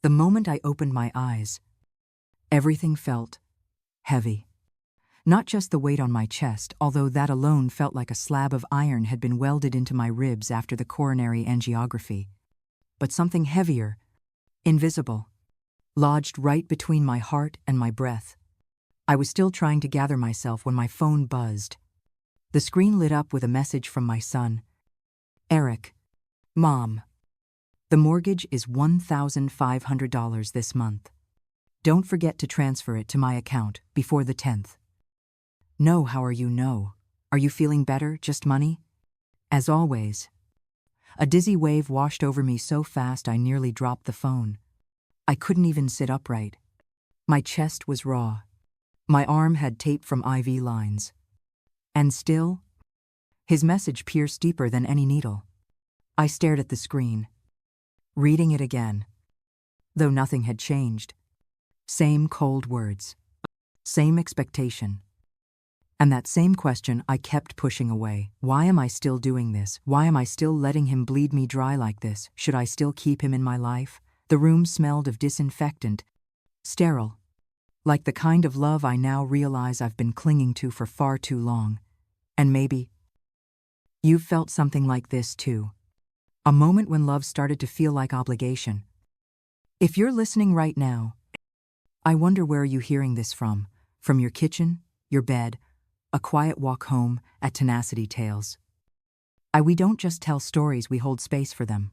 The moment I opened my eyes, everything felt heavy. Not just the weight on my chest, although that alone felt like a slab of iron had been welded into my ribs after the coronary angiography, but something heavier, invisible, lodged right between my heart and my breath. I was still trying to gather myself when my phone buzzed. The screen lit up with a message from my son. Eric, Mom, the mortgage is $1,500 this month. Don't forget to transfer it to my account before the 10th. No, how are you? No. Are you feeling better? Just money? As always. A dizzy wave washed over me so fast I nearly dropped the phone. I couldn't even sit upright. My chest was raw. My arm had tape from IV lines. And still, his message pierced deeper than any needle. I stared at the screen, reading it again, though nothing had changed. Same cold words, same expectation. And that same question I kept pushing away. Why am I still doing this? Why am I still letting him bleed me dry like this? Should I still keep him in my life? The room smelled of disinfectant, sterile, like the kind of love I now realize I've been clinging to for far too long. And maybe you've felt something like this too. A moment when love started to feel like obligation. If you're listening right now, I wonder where you're hearing this from. From your kitchen, your bed, a quiet walk home at Tenacity Tales. We don't just tell stories, we hold space for them.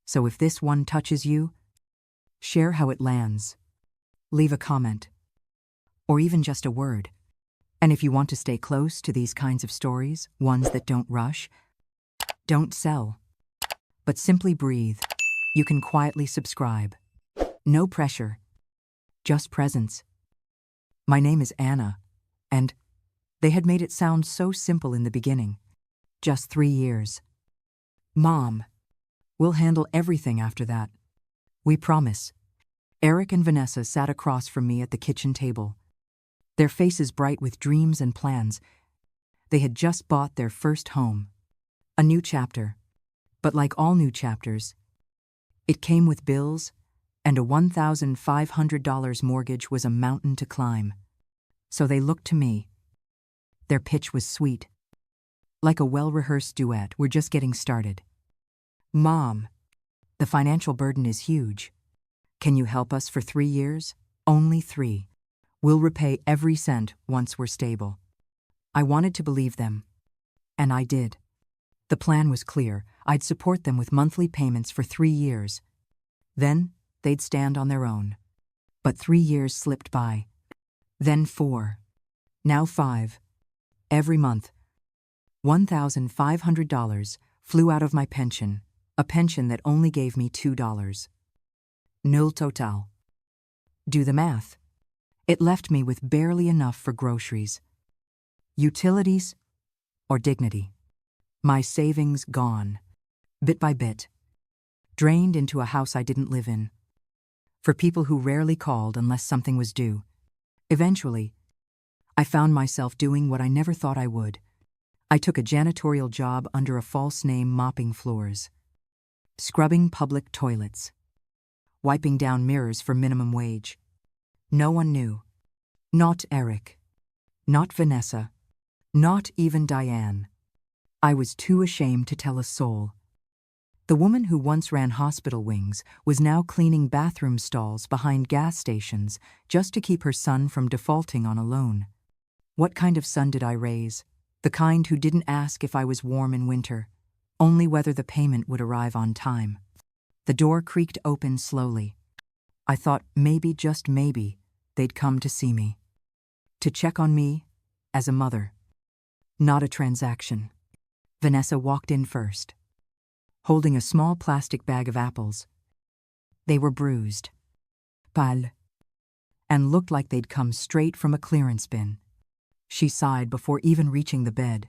So if this one touches you, share how it lands. Leave a comment. Or even just a word. And if you want to stay close to these kinds of stories, ones that don't rush, don't sell, but simply breathe, you can quietly subscribe. No pressure, just presence. My name is Anna, and they had made it sound so simple in the beginning. Just 3 years. Mom, we'll handle everything after that. We promise. Eric and Vanessa sat across from me at the kitchen table, their faces bright with dreams and plans. They had just bought their first home. A new chapter. But like all new chapters, it came with bills, and a $1,500 mortgage was a mountain to climb. So they looked to me. Their pitch was sweet. Like a well-rehearsed duet, we're just getting started. Mom, the financial burden is huge. Can you help us for 3 years? Only 3. We'll repay every cent once we're stable. I wanted to believe them. And I did. The plan was clear. I'd support them with monthly payments for 3 years. Then, they'd stand on their own. But 3 years slipped by. Then 4. Now 5. Every month, $1,500 flew out of my pension, a pension that only gave me $2. Nul total. Do the math. It left me with barely enough for groceries, utilities, or dignity. My savings gone, bit by bit, drained into a house I didn't live in, for people who rarely called unless something was due. Eventually, I found myself doing what I never thought I would. I took a janitorial job under a false name, mopping floors, scrubbing public toilets, wiping down mirrors for minimum wage. No one knew. Not Eric. Not Vanessa. Not even Diane. I was too ashamed to tell a soul. The woman who once ran hospital wings was now cleaning bathroom stalls behind gas stations just to keep her son from defaulting on a loan. What kind of son did I raise? The kind who didn't ask if I was warm in winter, only whether the payment would arrive on time. The door creaked open slowly. I thought maybe, just maybe, they'd come to see me. To check on me as a mother. Not a transaction. Vanessa walked in first, holding a small plastic bag of apples. They were bruised, pale, and looked like they'd come straight from a clearance bin. She sighed before even reaching the bed.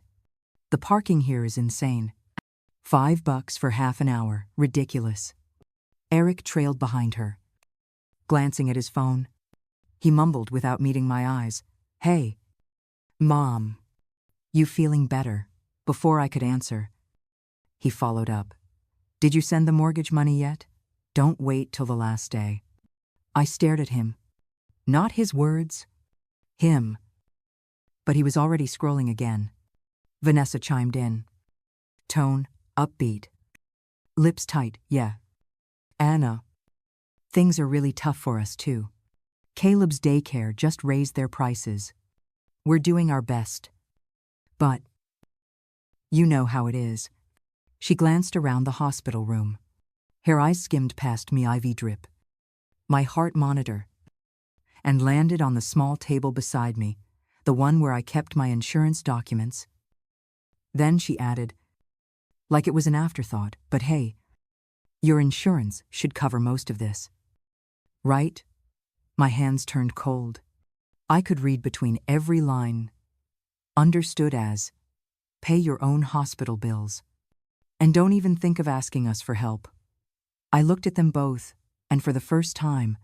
The parking here is insane. $5 for half an hour. Ridiculous. Eric trailed behind her, glancing at his phone. He mumbled without meeting my eyes, "Hey, Mom, you feeling better?" Before I could answer, he followed up. "Did you send the mortgage money yet? Don't wait till the last day." I stared at him. Not his words. Him. But he was already scrolling again. Vanessa chimed in. Tone, upbeat. Lips tight, yeah. Anna. Things are really tough for us too. Caleb's daycare just raised their prices. We're doing our best. But you know how it is. She glanced around the hospital room. Her eyes skimmed past me IV drip, my heart monitor, and landed on the small table beside me, the one where I kept my insurance documents. Then she added, like it was an afterthought, but hey, your insurance should cover most of this. Right? My hands turned cold. I could read between every line. Understood as, pay your own hospital bills. And don't even think of asking us for help. I looked at them both, and for the first time,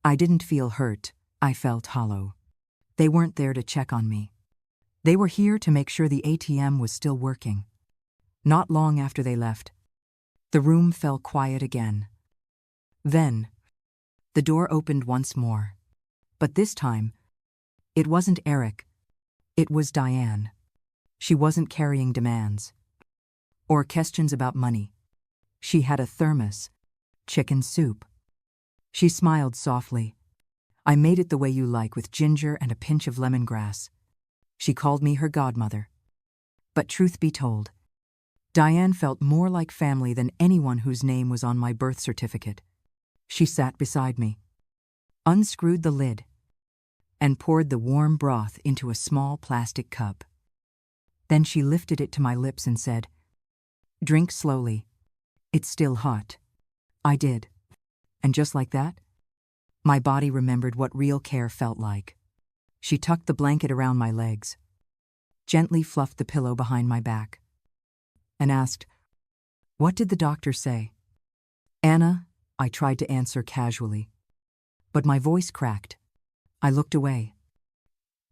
I didn't feel hurt, I felt hollow. They weren't there to check on me. They were here to make sure the ATM was still working. Not long after they left, the room fell quiet again. Then, the door opened once more. But this time, it wasn't Eric. It was Diane. She wasn't carrying demands or questions about money. She had a thermos, chicken soup. She smiled softly. I made it the way you like, with ginger and a pinch of lemongrass. She called me her godmother. But truth be told, Diane felt more like family than anyone whose name was on my birth certificate. She sat beside me, unscrewed the lid, and poured the warm broth into a small plastic cup. Then she lifted it to my lips and said, "Drink slowly. It's still hot." I did. And just like that, my body remembered what real care felt like. She tucked the blanket around my legs, gently fluffed the pillow behind my back, and asked, "What did the doctor say?" "Anna," I tried to answer casually, but my voice cracked. I looked away.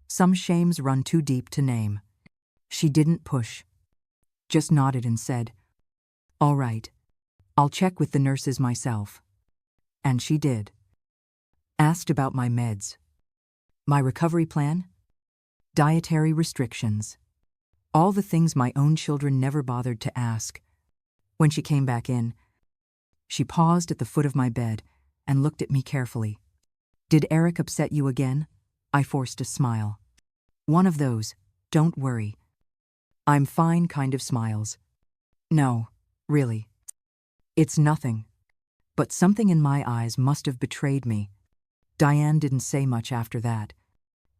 Some shames run too deep to name. She didn't push, just nodded and said, "All right, I'll check with the nurses myself." And she did. Asked about my meds, my recovery plan, dietary restrictions, all the things my own children never bothered to ask. When she came back in, she paused at the foot of my bed and looked at me carefully. "Did Eric upset you again?" I forced a smile. One of those, "don't worry, I'm fine" kind of smiles. "No, really. It's nothing." But something in my eyes must have betrayed me. Diane didn't say much after that.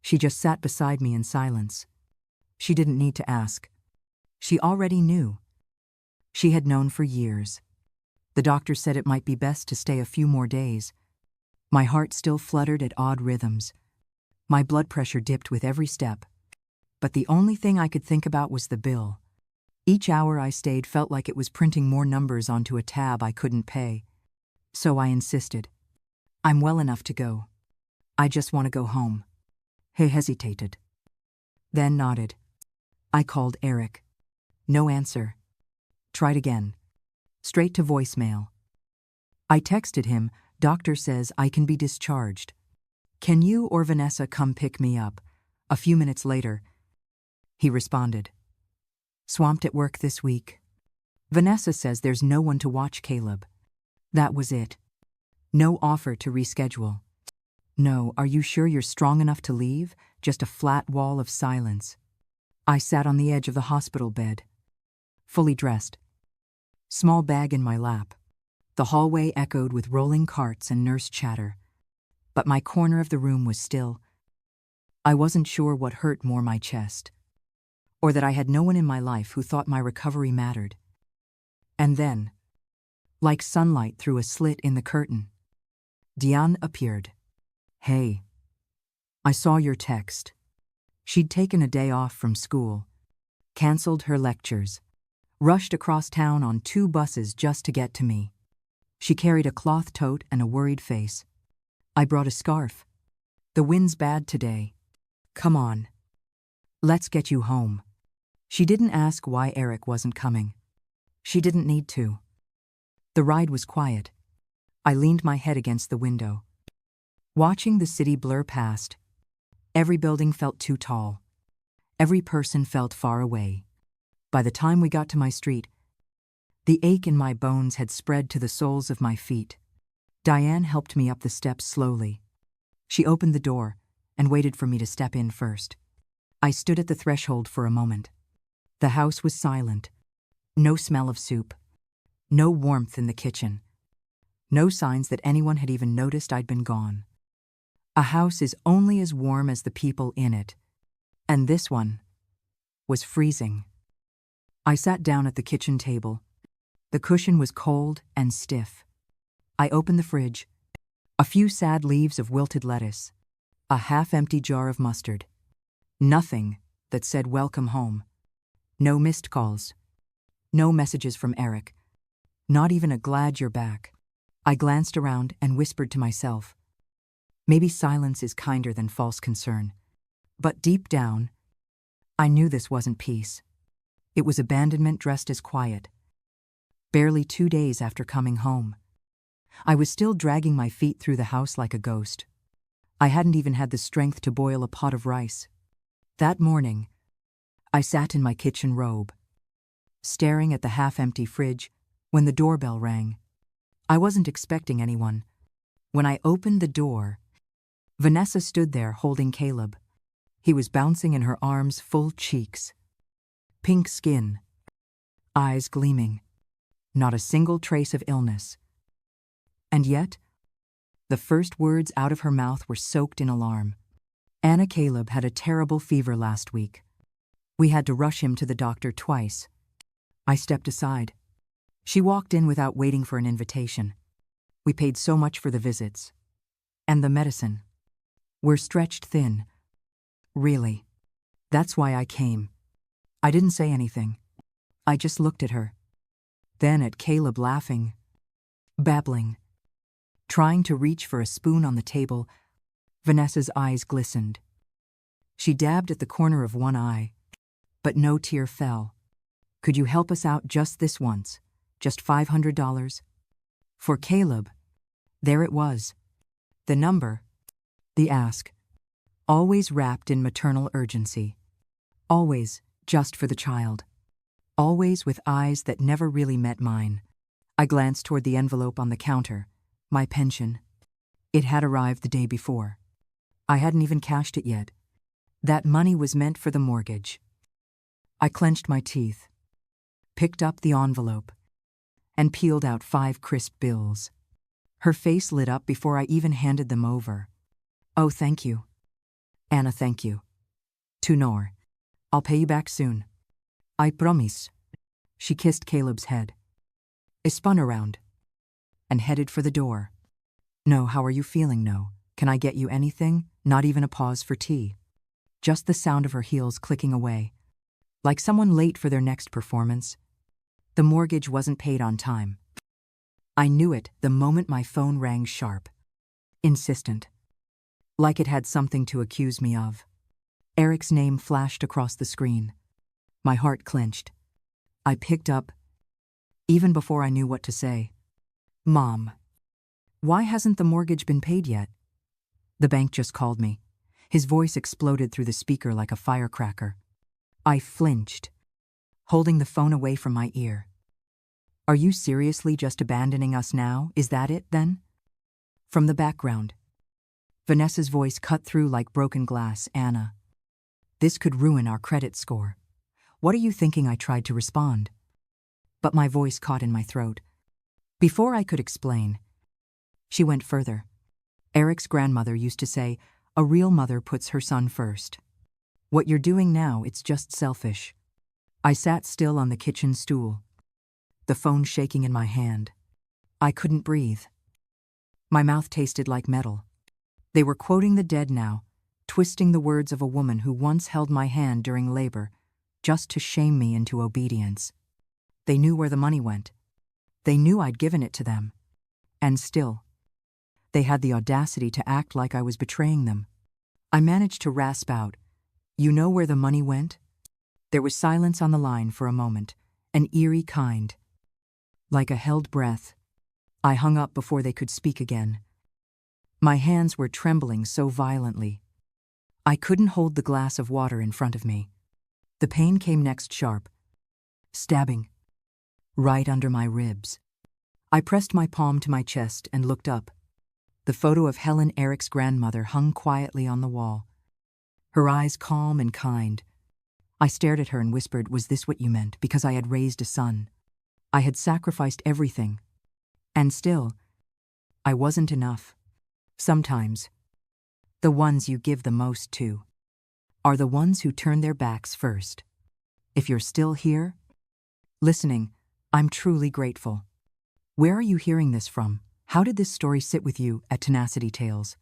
She just sat beside me in silence. She didn't need to ask. She already knew. She had known for years. The doctor said it might be best to stay a few more days. My heart still fluttered at odd rhythms. My blood pressure dipped with every step. But the only thing I could think about was the bill. Each hour I stayed felt like it was printing more numbers onto a tab I couldn't pay. So I insisted. "I'm well enough to go. I just want to go home." He hesitated, then nodded. I called Eric. No answer. Tried again. Straight to voicemail. I texted him, "Doctor says I can be discharged. Can you or Vanessa come pick me up?" A few minutes later, he responded, "Swamped at work this week. Vanessa says there's no one to watch Caleb." That was it. No offer to reschedule. No, "Are you sure you're strong enough to leave?" Just a flat wall of silence. I sat on the edge of the hospital bed, fully dressed, small bag in my lap. The hallway echoed with rolling carts and nurse chatter, but my corner of the room was still. I wasn't sure what hurt more, my chest, or that I had no one in my life who thought my recovery mattered. And then, like sunlight through a slit in the curtain, Diane appeared. "Hey. I saw your text." She'd taken a day off from school, canceled her lectures, rushed across town on 2 buses just to get to me. She carried a cloth tote and a worried face. "I brought a scarf. The wind's bad today. Come on. Let's get you home." She didn't ask why Eric wasn't coming. She didn't need to. The ride was quiet. I leaned my head against the window, Watching the city blur past, every building felt too tall. Every person felt far away. By the time we got to my street, the ache in my bones had spread to the soles of my feet. Diane helped me up the steps slowly. She opened the door and waited for me to step in first. I stood at the threshold for a moment. The house was silent. No smell of soup. No warmth in the kitchen. No signs that anyone had even noticed I'd been gone. A house is only as warm as the people in it, and this one was freezing. I sat down at the kitchen table. The cushion was cold and stiff. I opened the fridge. A few sad leaves of wilted lettuce. A half-empty jar of mustard. Nothing that said welcome home. No missed calls. No messages from Eric. Not even a glad you're back. I glanced around and whispered to myself, maybe silence is kinder than false concern. But deep down, I knew this wasn't peace. It was abandonment dressed as quiet. Barely 2 days after coming home, I was still dragging my feet through the house like a ghost. I hadn't even had the strength to boil a pot of rice. That morning, I sat in my kitchen robe, staring at the half-empty fridge when the doorbell rang. I wasn't expecting anyone. When I opened the door, Vanessa stood there holding Caleb. He was bouncing in her arms, full cheeks. Pink skin, eyes gleaming, not a single trace of illness. And yet, the first words out of her mouth were soaked in alarm. Anna, Caleb had a terrible fever last week. We had to rush him to the doctor twice. I stepped aside. She walked in without waiting for an invitation. We paid so much for the visits. And the medicine. We're stretched thin. Really. That's why I came. I didn't say anything. I just looked at her. Then at Caleb, laughing, babbling, trying to reach for a spoon on the table. Vanessa's eyes glistened. She dabbed at the corner of one eye, but no tear fell. Could you help us out just this once? Just $500? For Caleb, there it was. The number, the ask, always wrapped in maternal urgency. Always just for the child. Always with eyes that never really met mine. I glanced toward the envelope on the counter. My pension. It had arrived the day before. I hadn't even cashed it yet. That money was meant for the mortgage. I clenched my teeth, picked up the envelope, and peeled out 5 crisp bills. Her face lit up before I even handed them over. Oh, thank you. Anna, thank you. To Nor. I'll pay you back soon. I promise. She kissed Caleb's head. I spun around and headed for the door. No, how are you feeling, No? Can I get you anything? Not even a pause for tea. Just the sound of her heels clicking away. Like someone late for their next performance. The mortgage wasn't paid on time. I knew it the moment my phone rang sharp. Insistent. Like it had something to accuse me of. Eric's name flashed across the screen. My heart clenched. I picked up, even before I knew what to say. Mom. Why hasn't the mortgage been paid yet? The bank just called me. His voice exploded through the speaker like a firecracker. I flinched, holding the phone away from my ear. Are you seriously just abandoning us now? Is that it, then? From the background, Vanessa's voice cut through like broken glass. Anna. This could ruin our credit score. What are you thinking? I tried to respond, but my voice caught in my throat. Before I could explain, she went further. Eric's grandmother used to say, a real mother puts her son first. What you're doing now, it's just selfish. I sat still on the kitchen stool, the phone shaking in my hand. I couldn't breathe. My mouth tasted like metal. They were quoting the dead now, twisting the words of a woman who once held my hand during labor, just to shame me into obedience. They knew where the money went. They knew I'd given it to them. And still, they had the audacity to act like I was betraying them. I managed to rasp out, you know where the money went? There was silence on the line for a moment, an eerie kind. Like a held breath, I hung up before they could speak again. My hands were trembling so violently. I couldn't hold the glass of water in front of me. The pain came next sharp, stabbing, right under my ribs. I pressed my palm to my chest and looked up. The photo of Helen Eric's grandmother hung quietly on the wall, her eyes calm and kind. I stared at her and whispered, "Was this what you meant? Because I had raised a son. I had sacrificed everything. And still, I wasn't enough. Sometimes, the ones you give the most to are the ones who turn their backs first. If you're still here, listening, I'm truly grateful. Where are you hearing this from? How did this story sit with you at Tenacity Tales?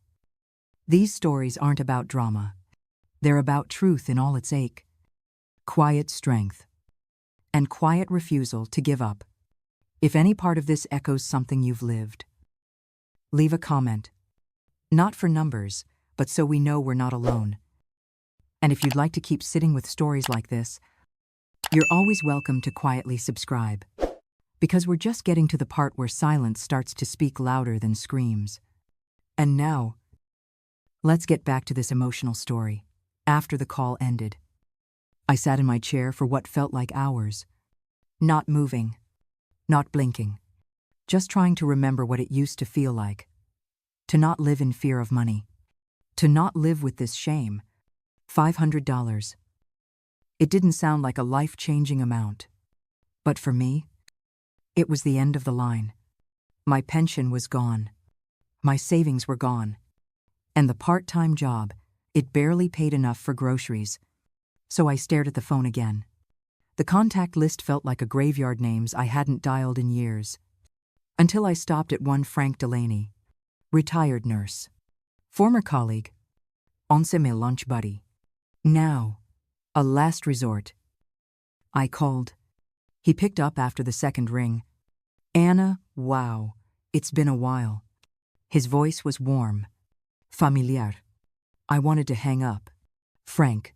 These stories aren't about drama. They're about truth in all its ache, quiet strength, and quiet refusal to give up. If any part of this echoes something you've lived, leave a comment. Not for numbers, but so we know we're not alone. And if you'd like to keep sitting with stories like this, you're always welcome to quietly subscribe. Because we're just getting to the part where silence starts to speak louder than screams. And now, let's get back to this emotional story. After the call ended, I sat in my chair for what felt like hours. Not moving, not blinking, just trying to remember what it used to feel like. To not live in fear of money. To not live with this shame. $500. It didn't sound like a life-changing amount. But for me, it was the end of the line. My pension was gone. My savings were gone. And the part-time job, it barely paid enough for groceries. So I stared at the phone again. The contact list felt like a graveyard names I hadn't dialed in years. Until I stopped at one Frank Delaney, retired nurse, former colleague, once my lunch buddy. Now, a last resort. I called. He picked up after the second ring. "Anna, wow, it's been a while." His voice was warm, familiar. I wanted to hang up. "Frank,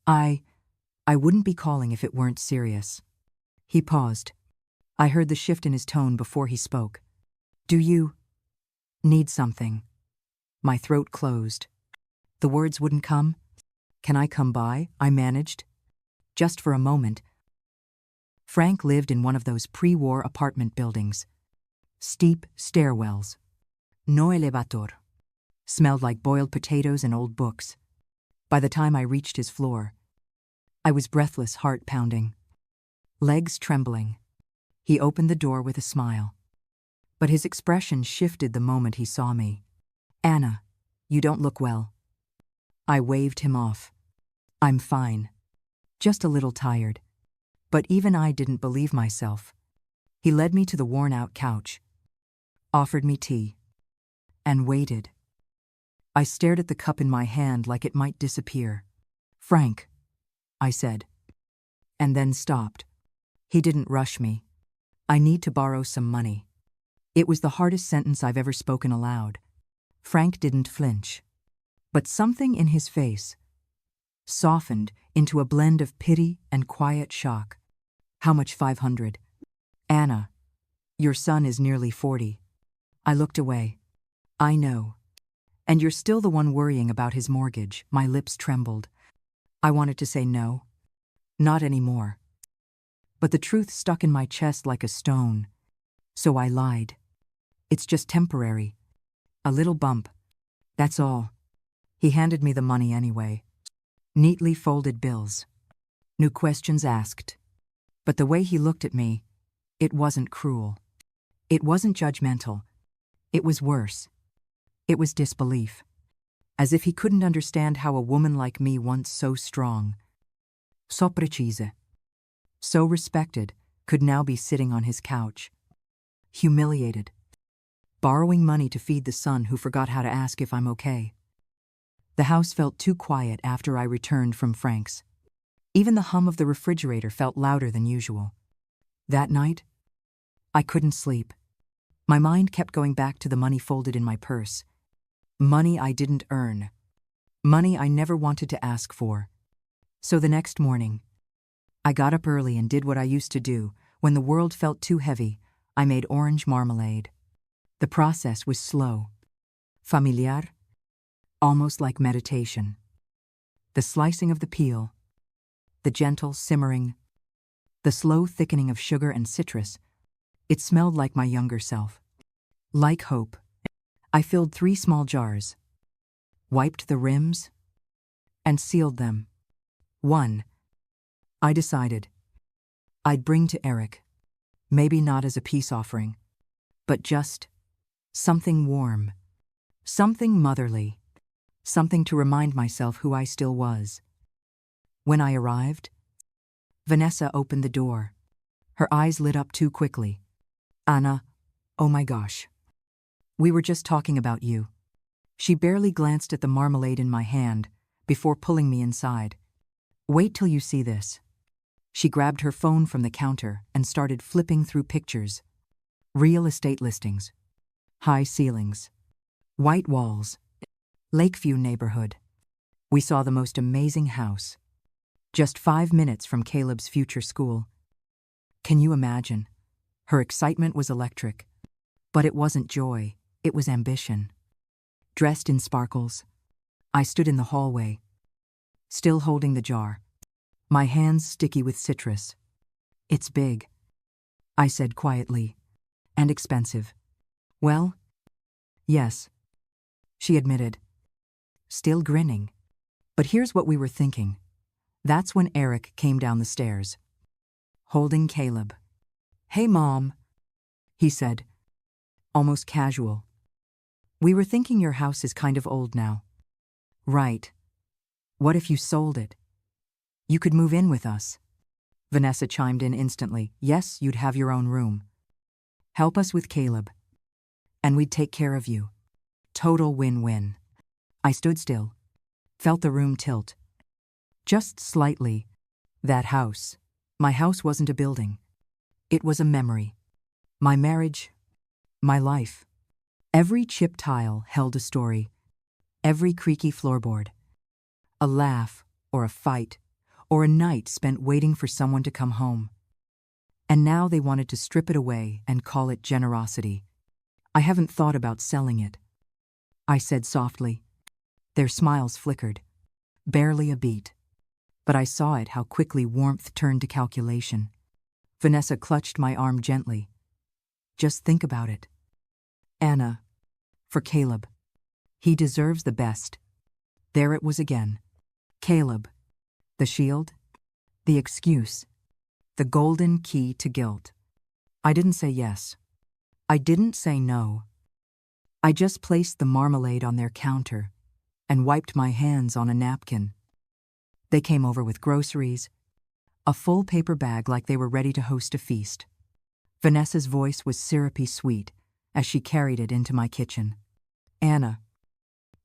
I wouldn't be calling if it weren't serious." He paused. I heard the shift in his tone before he spoke. "Do you need something?" My throat closed. The words wouldn't come. "Can I come by?" I managed. Just for a moment. Frank lived in one of those pre-war apartment buildings. Steep stairwells. No elevator. Smelled like boiled potatoes and old books. By the time I reached his floor, I was breathless, heart pounding, legs trembling. He opened the door with a smile. But his expression shifted the moment he saw me. "Anna, you don't look well." I waved him off. "I'm fine. Just a little tired." But even I didn't believe myself. He led me to the worn-out couch, offered me tea, and waited. I stared at the cup in my hand like it might disappear. "Frank," I said, and then stopped. He didn't rush me. "I need to borrow some money." It was the hardest sentence I've ever spoken aloud. Frank didn't flinch. But something in his face softened into a blend of pity and quiet shock. "How much?" "500. "Anna, your son is nearly 40. I looked away. "I know. And you're still the one worrying about his mortgage." My lips trembled. I wanted to say no. Not anymore. But the truth stuck in my chest like a stone. So I lied. "It's just temporary. A little bump. That's all." He handed me the money anyway. Neatly folded bills. No questions asked. But the way he looked at me, it wasn't cruel. It wasn't judgmental. It was worse. It was disbelief. As if he couldn't understand how a woman like me, once so strong, so precise, so respected, could now be sitting on his couch, humiliated, borrowing money to feed the son who forgot how to ask if I'm okay. The house felt too quiet after I returned from Frank's. Even the hum of the refrigerator felt louder than usual. That night, I couldn't sleep. My mind kept going back to the money folded in my purse. Money I didn't earn. Money I never wanted to ask for. So the next morning, I got up early and did what I used to do. When the world felt too heavy, I made orange marmalade. The process was slow. Familiar, almost like meditation. The slicing of the peel, the gentle simmering, the slow thickening of sugar and citrus. It smelled like my younger self. Like hope. I filled 3 small jars, wiped the rims, and sealed them. 1. I decided I'd bring to Eric, maybe not as a peace offering, but just something warm, something motherly, something to remind myself who I still was. When I arrived, Vanessa opened the door. Her eyes lit up too quickly. Anna, oh my gosh. We were just talking about you. She barely glanced at the marmalade in my hand before pulling me inside. Wait till you see this. She grabbed her phone from the counter and started flipping through pictures. Real estate listings. High ceilings. White walls. Lakeview neighborhood. We saw the most amazing house. Just 5 minutes from Caleb's future school. Can you imagine? Her excitement was electric. But it wasn't joy, it was ambition. Dressed in sparkles, I stood in the hallway, still holding the jar, my hands sticky with citrus. It's big, I said quietly, and expensive. Well, yes, she admitted, still grinning. But here's what we were thinking. That's when Eric came down the stairs, holding Caleb. Hey, Mom, he said, almost casual. We were thinking your house is kind of old now. Right. What if you sold it? You could move in with us. Vanessa chimed in instantly. Yes, you'd have your own room. Help us with Caleb. And we'd take care of you. Total win-win. I stood still, felt the room tilt. Just slightly. That house. My house wasn't a building. It was a memory. My marriage. My life. Every chip tile held a story. Every creaky floorboard. A laugh, or a fight, or a night spent waiting for someone to come home. And now they wanted to strip it away and call it generosity. I haven't thought about selling it, I said softly. Their smiles flickered. Barely a beat. But I saw it how quickly warmth turned to calculation. Vanessa clutched my arm gently. Just think about it. Anna. For Caleb. He deserves the best. There it was again. Caleb. The shield. The excuse. The golden key to guilt. I didn't say yes. I didn't say no. I just placed the marmalade on their counter and wiped my hands on a napkin. They came over with groceries, a full paper bag like they were ready to host a feast. Vanessa's voice was syrupy sweet as she carried it into my kitchen. Anna,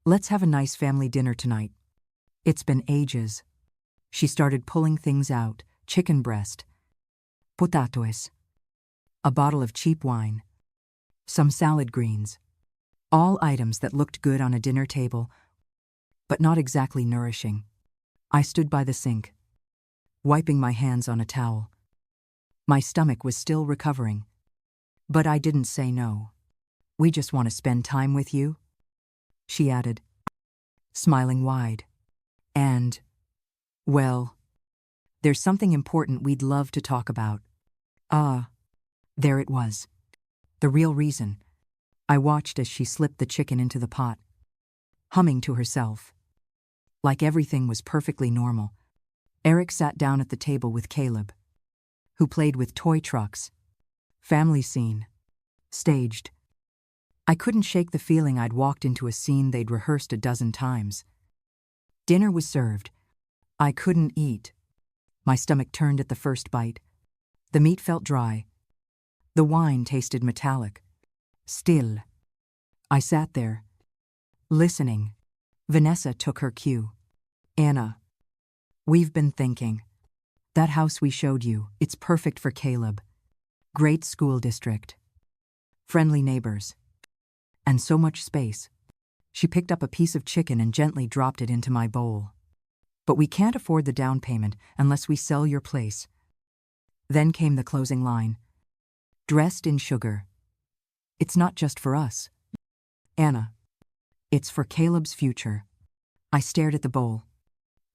let's have a nice family dinner tonight. It's been ages. She started pulling things out, chicken breast, potatoes, a bottle of cheap wine, some salad greens, all items that looked good on a dinner table, but not exactly nourishing. I stood by the sink, wiping my hands on a towel. My stomach was still recovering. But I didn't say no. We just want to spend time with you, she added, smiling wide. And, well, there's something important we'd love to talk about. There it was. The real reason. I watched as she slipped the chicken into the pot, humming to herself. Like everything was perfectly normal. Eric sat down at the table with Caleb, who played with toy trucks. Family scene. Staged. I couldn't shake the feeling I'd walked into a scene they'd rehearsed a dozen times. Dinner was served. I couldn't eat. My stomach turned at the first bite. The meat felt dry. The wine tasted metallic. Still. I sat there, listening. Vanessa took her cue. Anna, we've been thinking. That house we showed you, it's perfect for Caleb. Great school district. Friendly neighbors. And so much space. She picked up a piece of chicken and gently dropped it into my bowl. But we can't afford the down payment unless we sell your place. Then came the closing line. Dressed in sugar. It's not just for us. Anna. It's for Caleb's future. I stared at the bowl.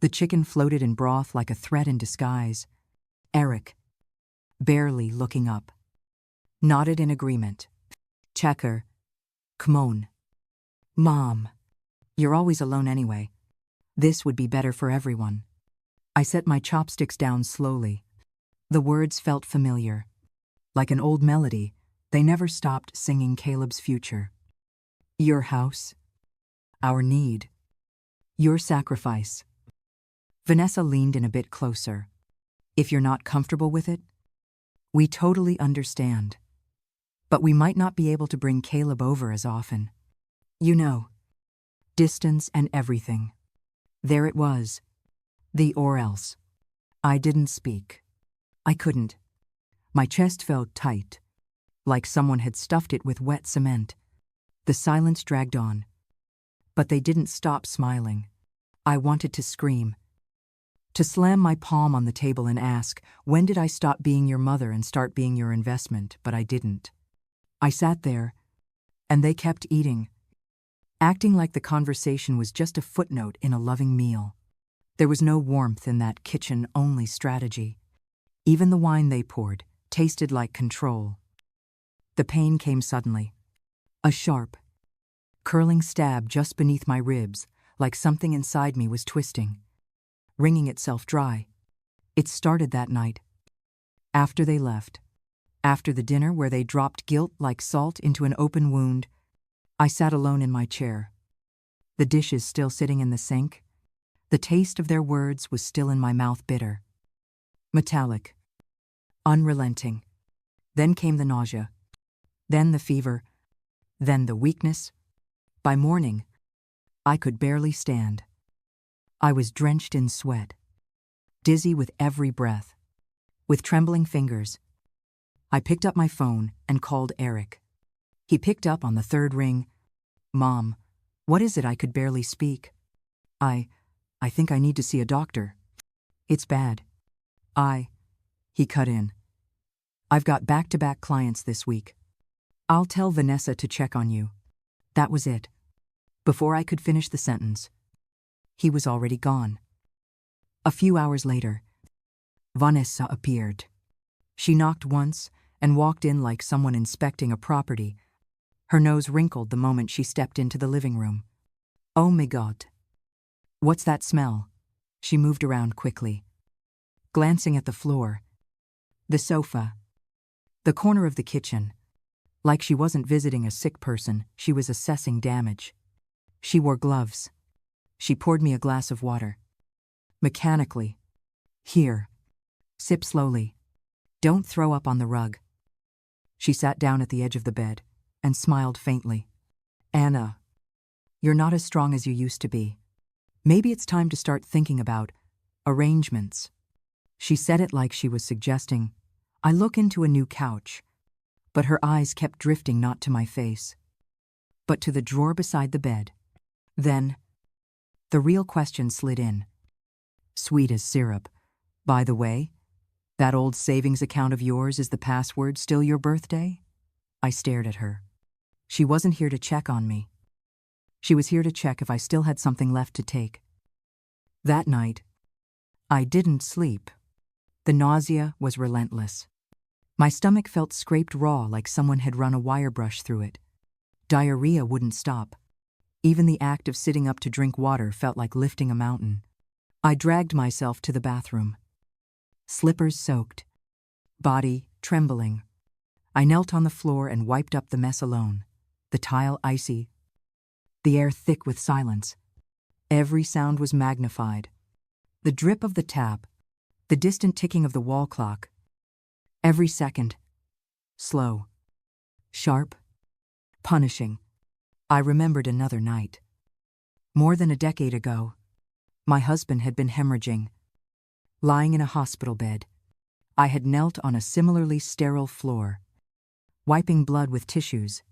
The chicken floated in broth like a threat in disguise. Eric, barely looking up, nodded in agreement. Checker. Come on. Mom. You're always alone anyway. This would be better for everyone. I set my chopsticks down slowly. The words felt familiar. Like an old melody, they never stopped singing Caleb's future. Your house. Our need. Your sacrifice. Vanessa leaned in a bit closer. If you're not comfortable with it, we totally understand. But we might not be able to bring Caleb over as often. You know, distance and everything. There it was. The or else. I didn't speak. I couldn't. My chest felt tight, like someone had stuffed it with wet cement. The silence dragged on. But they didn't stop smiling. I wanted to scream. To slam my palm on the table and ask, when did I stop being your mother and start being your investment? But I didn't. I sat there, and they kept eating, acting like the conversation was just a footnote in a loving meal. There was no warmth in that kitchen-only strategy. Even the wine they poured tasted like control. The pain came suddenly. A sharp, curling stab just beneath my ribs, like something inside me was twisting, wringing itself dry. It started that night. After they left. After the dinner where they dropped guilt like salt into an open wound, I sat alone in my chair. The dishes still sitting in the sink. The taste of their words was still in my mouth, bitter. Metallic. Unrelenting. Then came the nausea. Then the fever. Then the weakness. By morning, I could barely stand. I was drenched in sweat, dizzy with every breath. With trembling fingers, I picked up my phone and called Eric. He picked up on the third ring. Mom, what is it? I could barely speak. I think I need to see a doctor. It's bad. He cut in. I've got back-to-back clients this week. I'll tell Vanessa to check on you. That was it. Before I could finish the sentence, he was already gone. A few hours later, Vanessa appeared. She knocked once and walked in like someone inspecting a property. Her nose wrinkled the moment she stepped into the living room. Oh my God. What's that smell? She moved around quickly, glancing at the floor, the sofa, the corner of the kitchen. Like she wasn't visiting a sick person, she was assessing damage. She wore gloves. She poured me a glass of water. Mechanically. Here. Sip slowly. Don't throw up on the rug. She sat down at the edge of the bed and smiled faintly. Anna, you're not as strong as you used to be. Maybe it's time to start thinking about arrangements. She said it like she was suggesting I look into a new couch, but her eyes kept drifting not to my face, but to the drawer beside the bed. Then, the real question slid in. Sweet as syrup. By the way, that old savings account of yours, is the password still your birthday? I stared at her. She wasn't here to check on me. She was here to check if I still had something left to take. That night, I didn't sleep. The nausea was relentless. My stomach felt scraped raw like someone had run a wire brush through it. Diarrhea wouldn't stop. Even the act of sitting up to drink water felt like lifting a mountain. I dragged myself to the bathroom. Slippers soaked. Body trembling. I knelt on the floor and wiped up the mess alone. The tile icy. The air thick with silence. Every sound was magnified. The drip of the tap. The distant ticking of the wall clock. Every second. Slow. Sharp. Punishing. I remembered another night. More than a decade ago, my husband had been hemorrhaging. Lying in a hospital bed, I had knelt on a similarly sterile floor, wiping blood with tissues,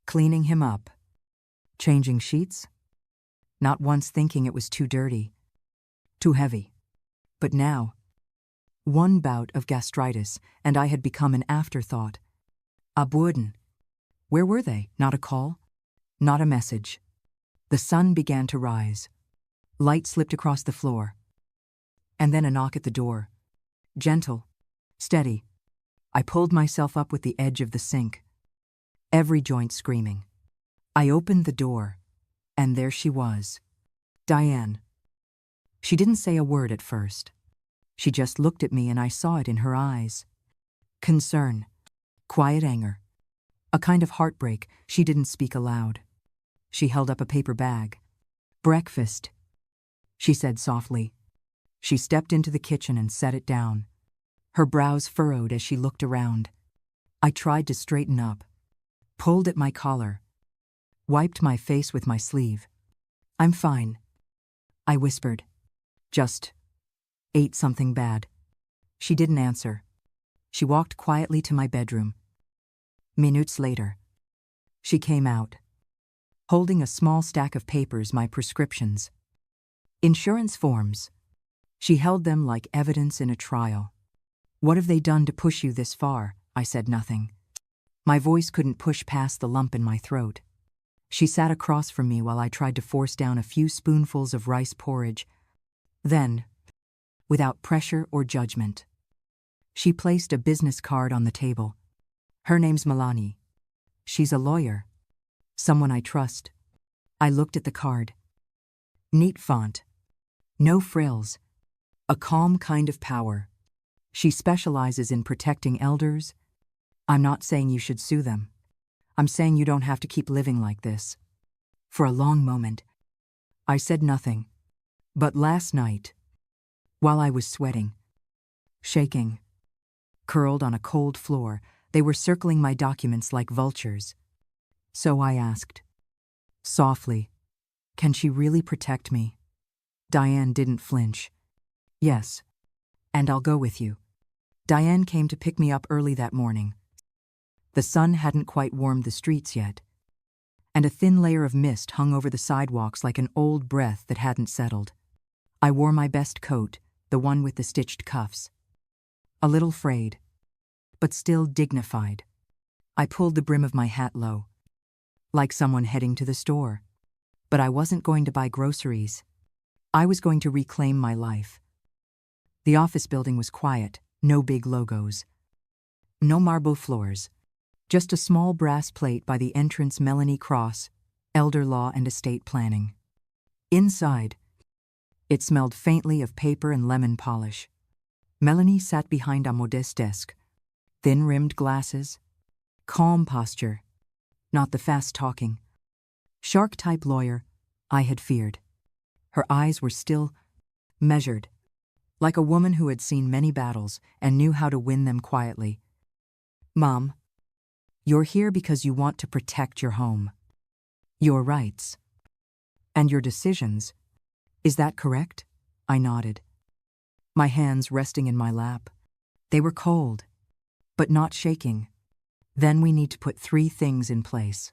cleaning him up, changing sheets, not once thinking it was too dirty, too heavy. But now, one bout of gastritis, and I had become an afterthought. A burden. Where were they? Not a call? Not a message. The sun began to rise. Light slipped across the floor. And then a knock at the door. Gentle, steady. I pulled myself up with the edge of the sink, every joint screaming. I opened the door, and there she was. Diane. She didn't say a word at first. She just looked at me and I saw it in her eyes. Concern. Quiet anger. A kind of heartbreak. She didn't speak aloud. She held up a paper bag. Breakfast, she said softly. She stepped into the kitchen and set it down. Her brows furrowed as she looked around. I tried to straighten up, pulled at my collar, wiped my face with my sleeve. I'm fine, I whispered. Just ate something bad. She didn't answer. She walked quietly to my bedroom. Minutes later, she came out, holding a small stack of papers, my prescriptions. Insurance forms. She held them like evidence in a trial. What have they done to push you this far? I said nothing. My voice couldn't push past the lump in my throat. She sat across from me while I tried to force down a few spoonfuls of rice porridge. Then, without pressure or judgment, she placed a business card on the table. Her name's Melanie. She's a lawyer. Someone I trust. I looked at the card. Neat font. No frills. A calm kind of power. She specializes in protecting elders. I'm not saying you should sue them. I'm saying you don't have to keep living like this. For a long moment, I said nothing. But last night, while I was sweating, shaking, curled on a cold floor, they were circling my documents like vultures. So I asked, softly, can she really protect me? Diane didn't flinch. Yes, and I'll go with you. Diane came to pick me up early that morning. The sun hadn't quite warmed the streets yet, and a thin layer of mist hung over the sidewalks like an old breath that hadn't settled. I wore my best coat, the one with the stitched cuffs. A little frayed, but still dignified. I pulled the brim of my hat low, like someone heading to the store. But I wasn't going to buy groceries. I was going to reclaim my life. The office building was quiet, no big logos. No marble floors. Just a small brass plate by the entrance, Melanie Cross, Elder Law and Estate Planning. Inside, it smelled faintly of paper and lemon polish. Melanie sat behind a modest desk. Thin-rimmed glasses. Calm posture. Not the fast-talking, shark-type lawyer I had feared. Her eyes were still, measured, like a woman who had seen many battles and knew how to win them quietly. Mom, you're here because you want to protect your home, your rights, and your decisions. Is that correct? I nodded, my hands resting in my lap. They were cold, but not shaking. Then we need to put 3 things in place,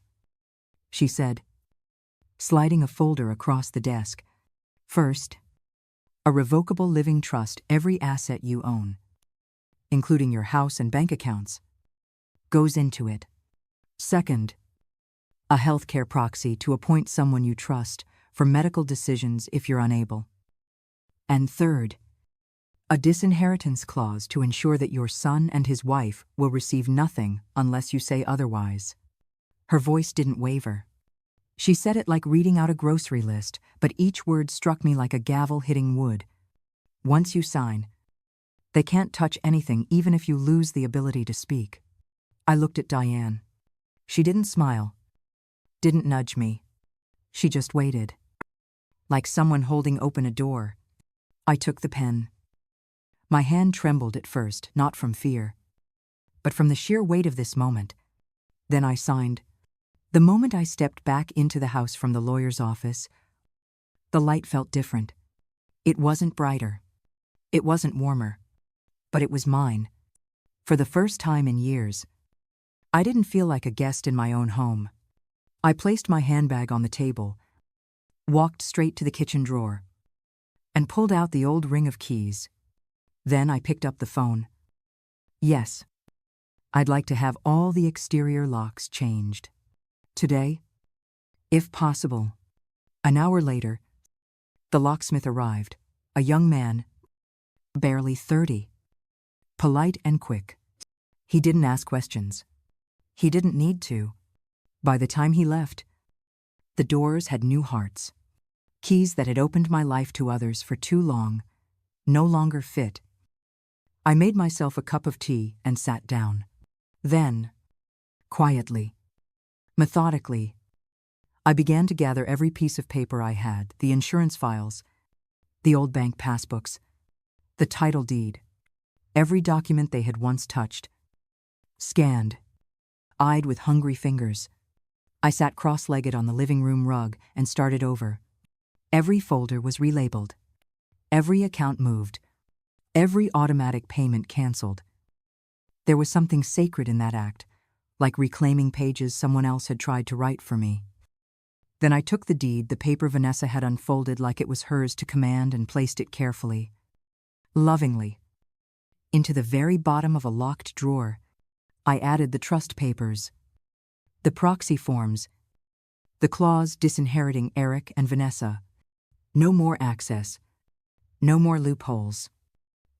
she said, sliding a folder across the desk. First, a revocable living trust. Every asset you own, including your house and bank accounts, goes into it. Second, a healthcare proxy to appoint someone you trust for medical decisions if you're unable. And third, a disinheritance clause to ensure that your son and his wife will receive nothing unless you say otherwise. Her voice didn't waver. She said it like reading out a grocery list, but each word struck me like a gavel hitting wood. Once you sign, they can't touch anything even if you lose the ability to speak. I looked at Diane. She didn't smile, didn't nudge me. She just waited, like someone holding open a door. I took the pen. My hand trembled at first, not from fear, but from the sheer weight of this moment. Then I signed. The moment I stepped back into the house from the lawyer's office, the light felt different. It wasn't brighter. It wasn't warmer. But it was mine. For the first time in years, I didn't feel like a guest in my own home. I placed my handbag on the table, walked straight to the kitchen drawer, and pulled out the old ring of keys. Then I picked up the phone. Yes, I'd like to have all the exterior locks changed. Today, if possible. An hour later, the locksmith arrived, a young man, barely 30, polite and quick. He didn't ask questions. He didn't need to. By the time he left, the doors had new hearts. Keys that had opened my life to others for too long no longer fit. I made myself a cup of tea and sat down. Then, quietly, methodically, I began to gather every piece of paper I had, the insurance files, the old bank passbooks, the title deed, every document they had once touched. Scanned, eyed with hungry fingers, I sat cross-legged on the living room rug and started over. Every folder was relabeled. Every account moved. Every automatic payment canceled. There was something sacred in that act, like reclaiming pages someone else had tried to write for me. Then I took the deed, the paper Vanessa had unfolded like it was hers to command, and placed it carefully, lovingly, into the very bottom of a locked drawer. I added the trust papers, the proxy forms, the clause disinheriting Eric and Vanessa. No more access. No more loopholes.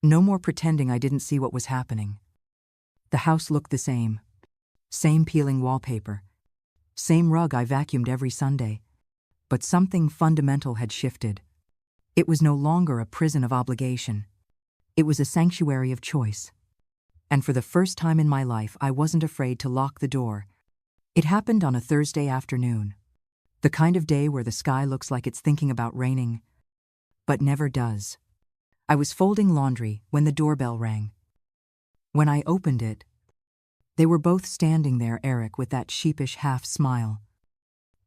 No more pretending I didn't see what was happening. The house looked the same. Same peeling wallpaper. Same rug I vacuumed every Sunday. But something fundamental had shifted. It was no longer a prison of obligation. It was a sanctuary of choice. And for the first time in my life, I wasn't afraid to lock the door. It happened on a Thursday afternoon. The kind of day where the sky looks like it's thinking about raining, but never does. I was folding laundry when the doorbell rang. When I opened it, they were both standing there, Eric with that sheepish half smile,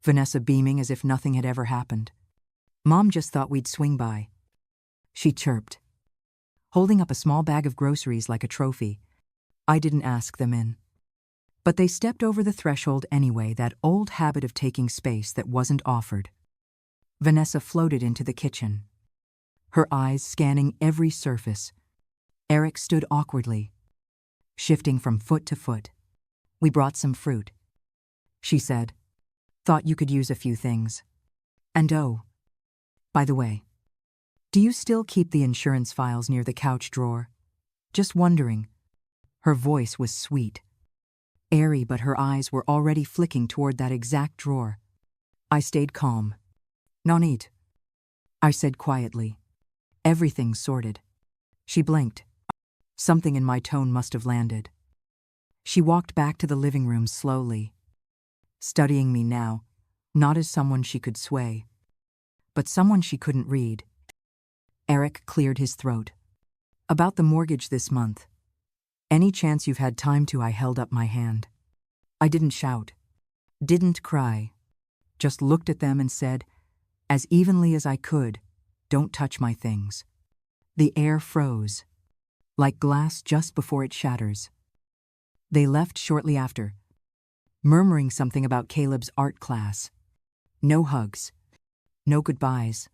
Vanessa beaming as if nothing had ever happened. Mom just thought we'd swing by, she chirped, holding up a small bag of groceries like a trophy. I didn't ask them in. But they stepped over the threshold anyway, that old habit of taking space that wasn't offered. Vanessa floated into the kitchen, her eyes scanning every surface. Eric stood awkwardly, shifting from foot to foot. We brought some fruit, she said. Thought you could use a few things. And oh, by the way, do you still keep the insurance files near the couch drawer? Just wondering. Her voice was sweet, airy, but her eyes were already flicking toward that exact drawer. I stayed calm. No need, I said quietly. Everything's sorted. She blinked. Something in my tone must have landed. She walked back to the living room slowly, studying me now, not as someone she could sway, but someone she couldn't read. Eric cleared his throat. About the mortgage this month. Any chance you've had time to? I held up my hand. I didn't shout, didn't cry, just looked at them and said, as evenly as I could, don't touch my things. The air froze, like glass just before it shatters. They left shortly after, murmuring something about Caleb's art class. No hugs, no goodbyes.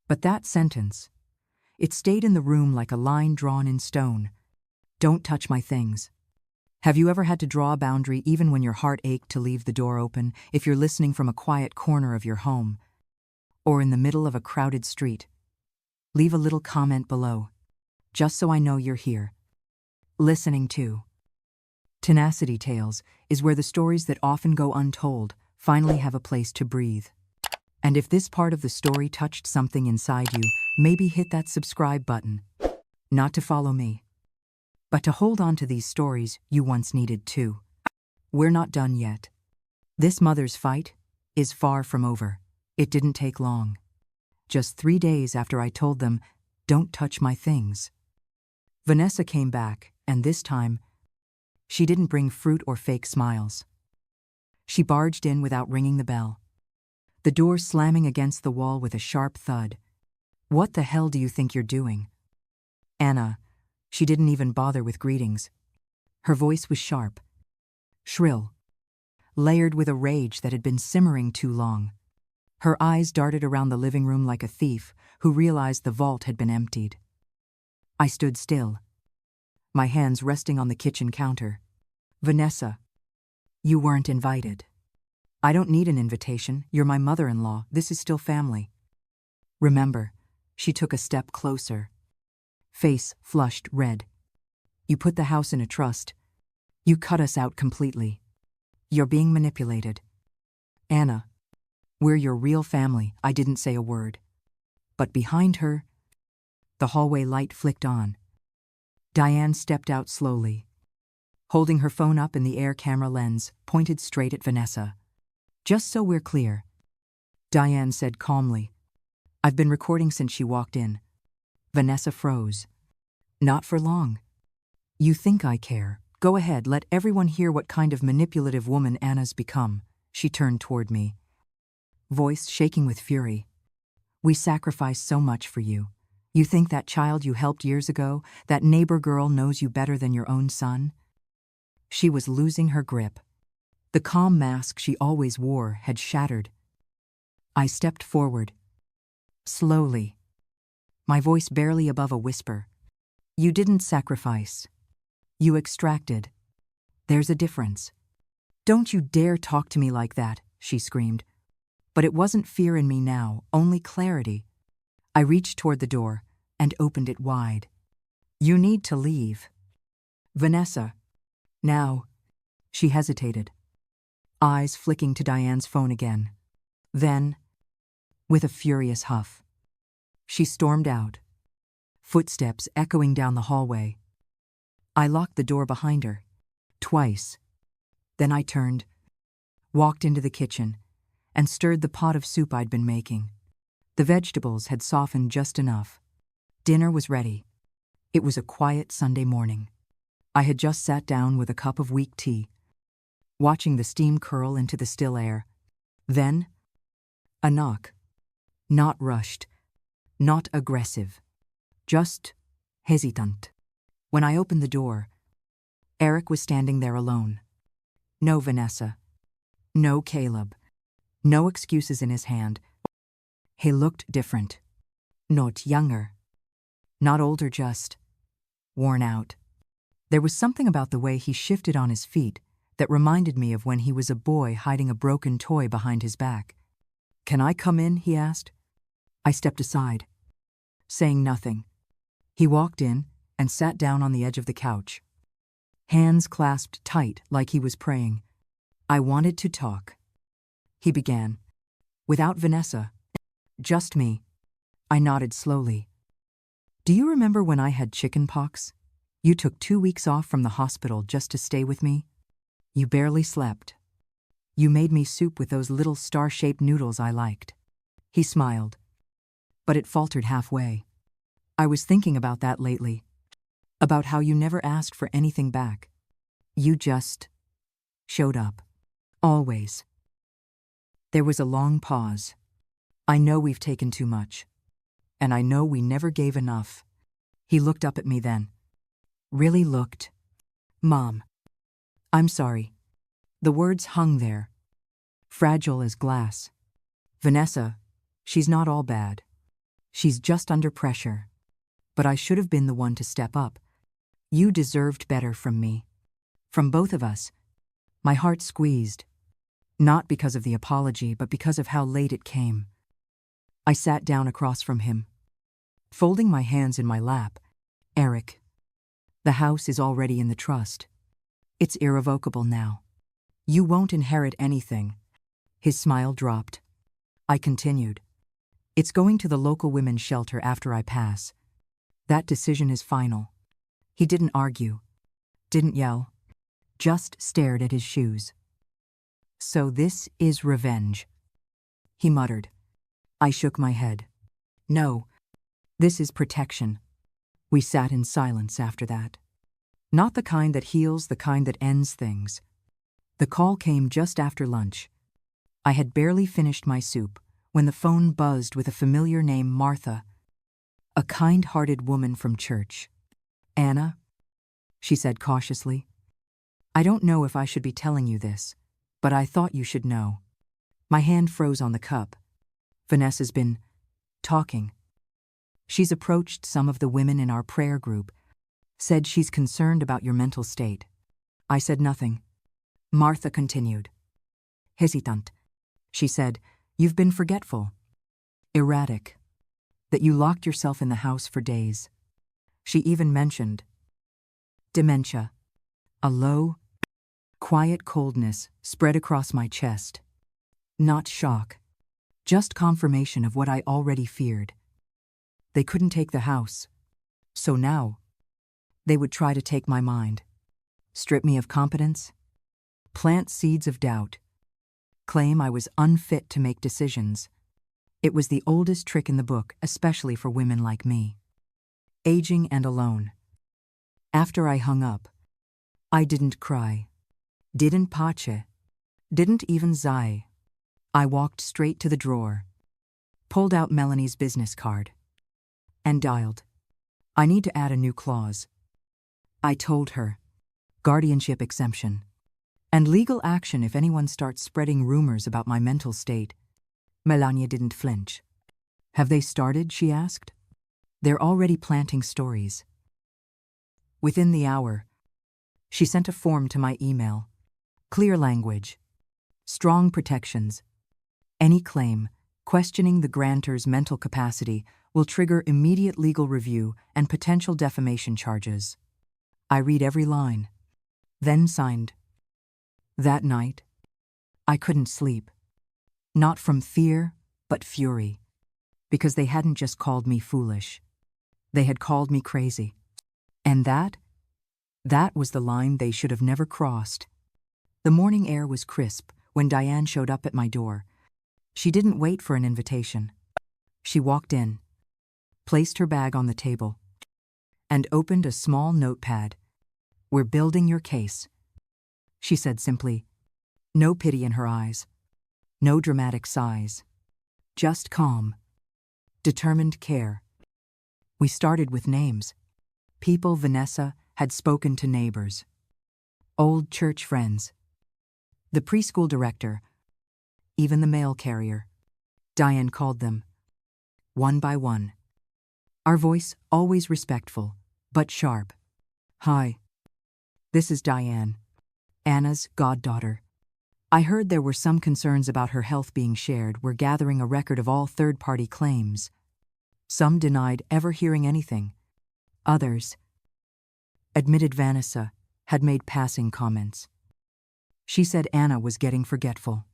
But that sentence, it stayed in the room like a line drawn in stone. Don't touch my things. Have you ever had to draw a boundary even when your heart ached to leave the door open, if you're listening from a quiet corner of your home, or in the middle of a crowded street? Leave a little comment below, just so I know you're here, listening to. Tenacity Tales is where the stories that often go untold finally have a place to breathe. And if this part of the story touched something inside you, maybe hit that subscribe button. Not to follow me, but to hold on to these stories you once needed too. We're not done yet. This mother's fight is far from over. It didn't take long. Just 3 days after I told them, don't touch my things, Vanessa came back, and this time, she didn't bring fruit or fake smiles. She barged in without ringing the bell, the door slamming against the wall with a sharp thud. What the hell do you think you're doing? Anna. She didn't even bother with greetings. Her voice was sharp, shrill, layered with a rage that had been simmering too long. Her eyes darted around the living room like a thief who realized the vault had been emptied. I stood still, my hands resting on the kitchen counter. Vanessa, you weren't invited. I don't need an invitation. You're my mother-in-law. This is still family. Remember, she took a step closer. Face flushed red. You put the house in a trust. You cut us out completely. You're being manipulated. Anna, we're your real family. I didn't say a word. But behind her, the hallway light flicked on. Diane stepped out slowly, holding her phone up in the air camera lens, pointed straight at Vanessa. Just so we're clear, Diane said calmly. I've been recording since she walked in. Vanessa froze. Not for long. You think I care? Go ahead, let everyone hear what kind of manipulative woman Anna's become. She turned toward me, voice shaking with fury. We sacrificed so much for you. You think that child you helped years ago, that neighbor girl, knows you better than your own son? She was losing her grip. The calm mask she always wore had shattered. I stepped forward. Slowly. My voice barely above a whisper. You didn't sacrifice. You extracted. There's a difference. Don't you dare talk to me like that, she screamed. But it wasn't fear in me now, only clarity. I reached toward the door and opened it wide. You need to leave. Vanessa. Now. She hesitated, eyes flicking to Diane's phone again. Then, with a furious huff, she stormed out, footsteps echoing down the hallway. I locked the door behind her, twice. Then I turned, walked into the kitchen, and stirred the pot of soup I'd been making. The vegetables had softened just enough. Dinner was ready. It was a quiet Sunday morning. I had just sat down with a cup of weak tea, watching the steam curl into the still air. Then, a knock. Not rushed, not aggressive, just hesitant. When I opened the door, Eric was standing there alone. No Vanessa. No Caleb. No excuses in his hand. He looked different. Not younger. Not older, just worn out. There was something about the way he shifted on his feet that reminded me of when he was a boy hiding a broken toy behind his back. Can I come in? He asked. I stepped aside, saying nothing. He walked in and sat down on the edge of the couch, hands clasped tight like he was praying. I wanted to talk. He began. Without Vanessa. Just me. I nodded slowly. Do you remember when I had chicken pox? You took 2 weeks off from the hospital just to stay with me? You barely slept. You made me soup with those little star-shaped noodles I liked. He smiled, but it faltered halfway. I was thinking about that lately, about how you never asked for anything back. You just showed up. Always. There was a long pause. I know we've taken too much, and I know we never gave enough. He looked up at me then. Really looked. Mom. I'm sorry. The words hung there, fragile as glass. Vanessa, she's not all bad. She's just under pressure. But I should have been the one to step up. You deserved better from me. From both of us. My heart squeezed. Not because of the apology, but because of how late it came. I sat down across from him, folding my hands in my lap. Eric, the house is already in the trust. It's irrevocable now. You won't inherit anything. His smile dropped. I continued. It's going to the local women's shelter after I pass. That decision is final. He didn't argue, didn't yell, just stared at his shoes. So this is revenge, he muttered. I shook my head. No, this is protection. We sat in silence after that. Not the kind that heals, the kind that ends things. The call came just after lunch. I had barely finished my soup when the phone buzzed with a familiar name, Martha, a kind-hearted woman from church. Anna, she said cautiously. I don't know if I should be telling you this, but I thought you should know. My hand froze on the cup. Vanessa's been talking. She's approached some of the women in our prayer group, said she's concerned about your mental state. I said nothing. Martha continued. Hesitant. She said, "You've been forgetful. Erratic. That you locked yourself in the house for days." She even mentioned dementia. A low, quiet coldness spread across my chest. Not shock. Just confirmation of what I already feared. They couldn't take the house. So now, they would try to take my mind. Strip me of competence. Plant seeds of doubt. Claim I was unfit to make decisions. It was the oldest trick in the book, especially for women like me. Aging and alone. After I hung up, I didn't cry. Didn't pace. Didn't even sigh. I walked straight to the drawer, pulled out Melanie's business card, and dialed. "I need to add a new clause." I told her. Guardianship exemption. And legal action if anyone starts spreading rumors about my mental state. Melania didn't flinch. "Have they started?" she asked. "They're already planting stories." Within the hour, she sent a form to my email. Clear language. Strong protections. Any claim questioning the grantor's mental capacity will trigger immediate legal review and potential defamation charges. I read every line, then signed. That night, I couldn't sleep. Not from fear, but fury. Because they hadn't just called me foolish. They had called me crazy. And that was the line they should have never crossed. The morning air was crisp when Diane showed up at my door. She didn't wait for an invitation. She walked in, placed her bag on the table, and opened a small notepad. "We're building your case," she said simply. No pity in her eyes. No dramatic sighs. Just calm, determined care. We started with names. People Vanessa had spoken to neighbors. Old church friends. The preschool director. Even the mail carrier. Diane called them. One by one. Our voice always respectful, but sharp. "Hi. This is Diane, Anna's goddaughter. I heard there were some concerns about her health being shared. We're gathering a record of all third-party claims. Some denied ever hearing anything. Others, admitted Vanessa, had made passing comments. She said Anna was getting forgetful.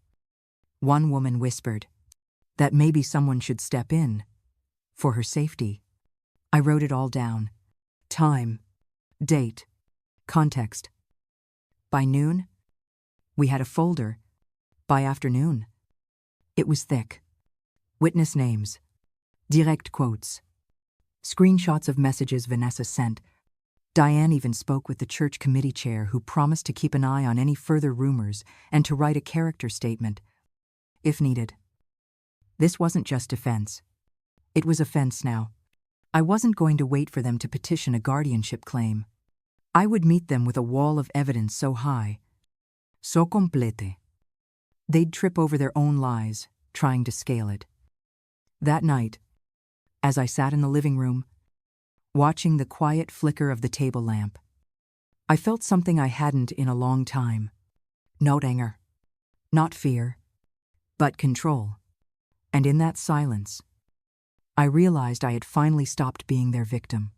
One woman whispered that maybe someone should step in for her safety. I wrote it all down. Time, date, context. By noon, we had a folder. By afternoon, it was thick. Witness names, direct quotes, screenshots of messages Vanessa sent. Diane even spoke with the church committee chair, who promised to keep an eye on any further rumors and to write a character statement, if needed. This wasn't just defense. It was offense now. I wasn't going to wait for them to petition a guardianship claim. I would meet them with a wall of evidence so high, so complete, they'd trip over their own lies trying to scale it. That night, as I sat in the living room, watching the quiet flicker of the table lamp, I felt something I hadn't in a long time. Not anger, not fear, but control. And in that silence, I realized I had finally stopped being their victim.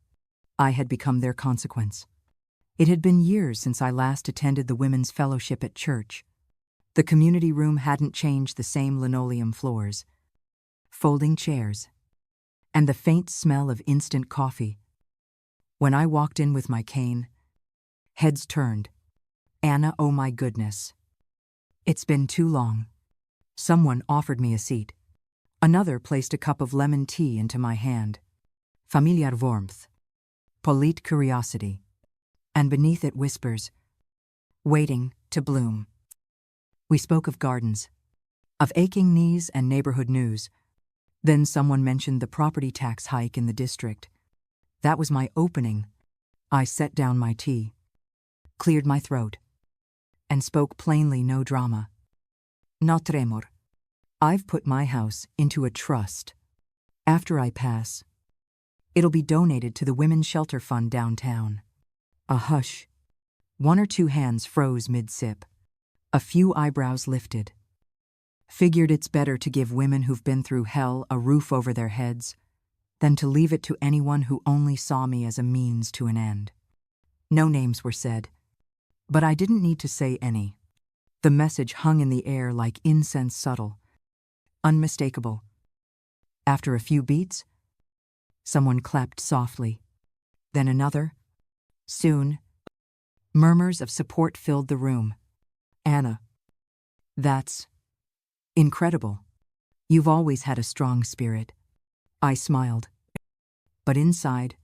I had become their consequence. It had been years since I last attended the women's fellowship at church. The community room hadn't changed, the same linoleum floors, folding chairs, and the faint smell of instant coffee. When I walked in with my cane, heads turned. Anna, oh my goodness. It's been too long. Someone offered me a seat. Another placed a cup of lemon tea into my hand. Familiar warmth. Polite curiosity. And beneath it whispers, waiting to bloom. We spoke of gardens, of aching knees and neighborhood news. Then someone mentioned the property tax hike in the district. That was my opening. I set down my tea, cleared my throat, and spoke plainly, no drama. No tremor. I've put my house into a trust. After I pass, it'll be donated to the Women's Shelter Fund downtown. A hush. One or two hands froze mid-sip. A few eyebrows lifted. Figured it's better to give women who've been through hell a roof over their heads than to leave it to anyone who only saw me as a means to an end. No names were said, but I didn't need to say any. The message hung in the air like incense, subtle, unmistakable. After a few beats, someone clapped softly, then another. Soon, murmurs of support filled the room. Anna. That's incredible. You've always had a strong spirit. I smiled. But inside,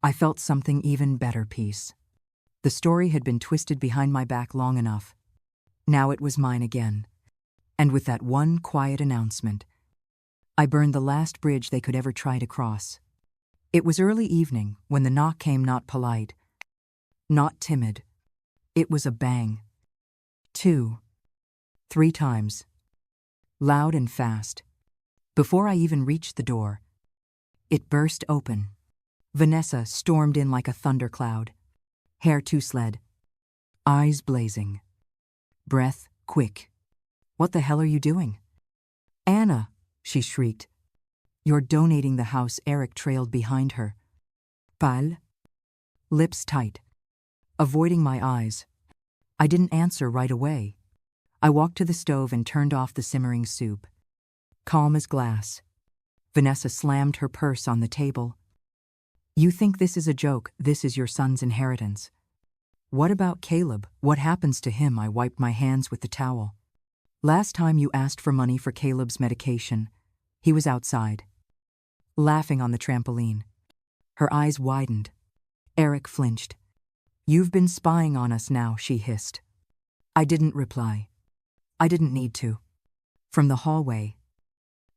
I felt something even better, peace. The story had been twisted behind my back long enough. Now it was mine again. And with that one quiet announcement, I burned the last bridge they could ever try to cross. It was early evening when the knock came, not polite, not timid. It was a bang. 2, 3 times. Loud and fast. Before I even reached the door, it burst open. Vanessa stormed in like a thundercloud, hair tousled, eyes blazing, breath quick. "What the hell are you doing?" "Anna," she shrieked. "You're donating the house." Eric trailed behind her. Pale, lips tight, avoiding my eyes. I didn't answer right away. I walked to the stove and turned off the simmering soup. Calm as glass, Vanessa slammed her purse on the table. "You think this is a joke? This is your son's inheritance." "What about Caleb? What happens to him?" I wiped my hands with the towel. "Last time you asked for money for Caleb's medication, he was outside, laughing on the trampoline." Her eyes widened. Eric flinched. "You've been spying on us now," she hissed. I didn't reply. I didn't need to. From the hallway,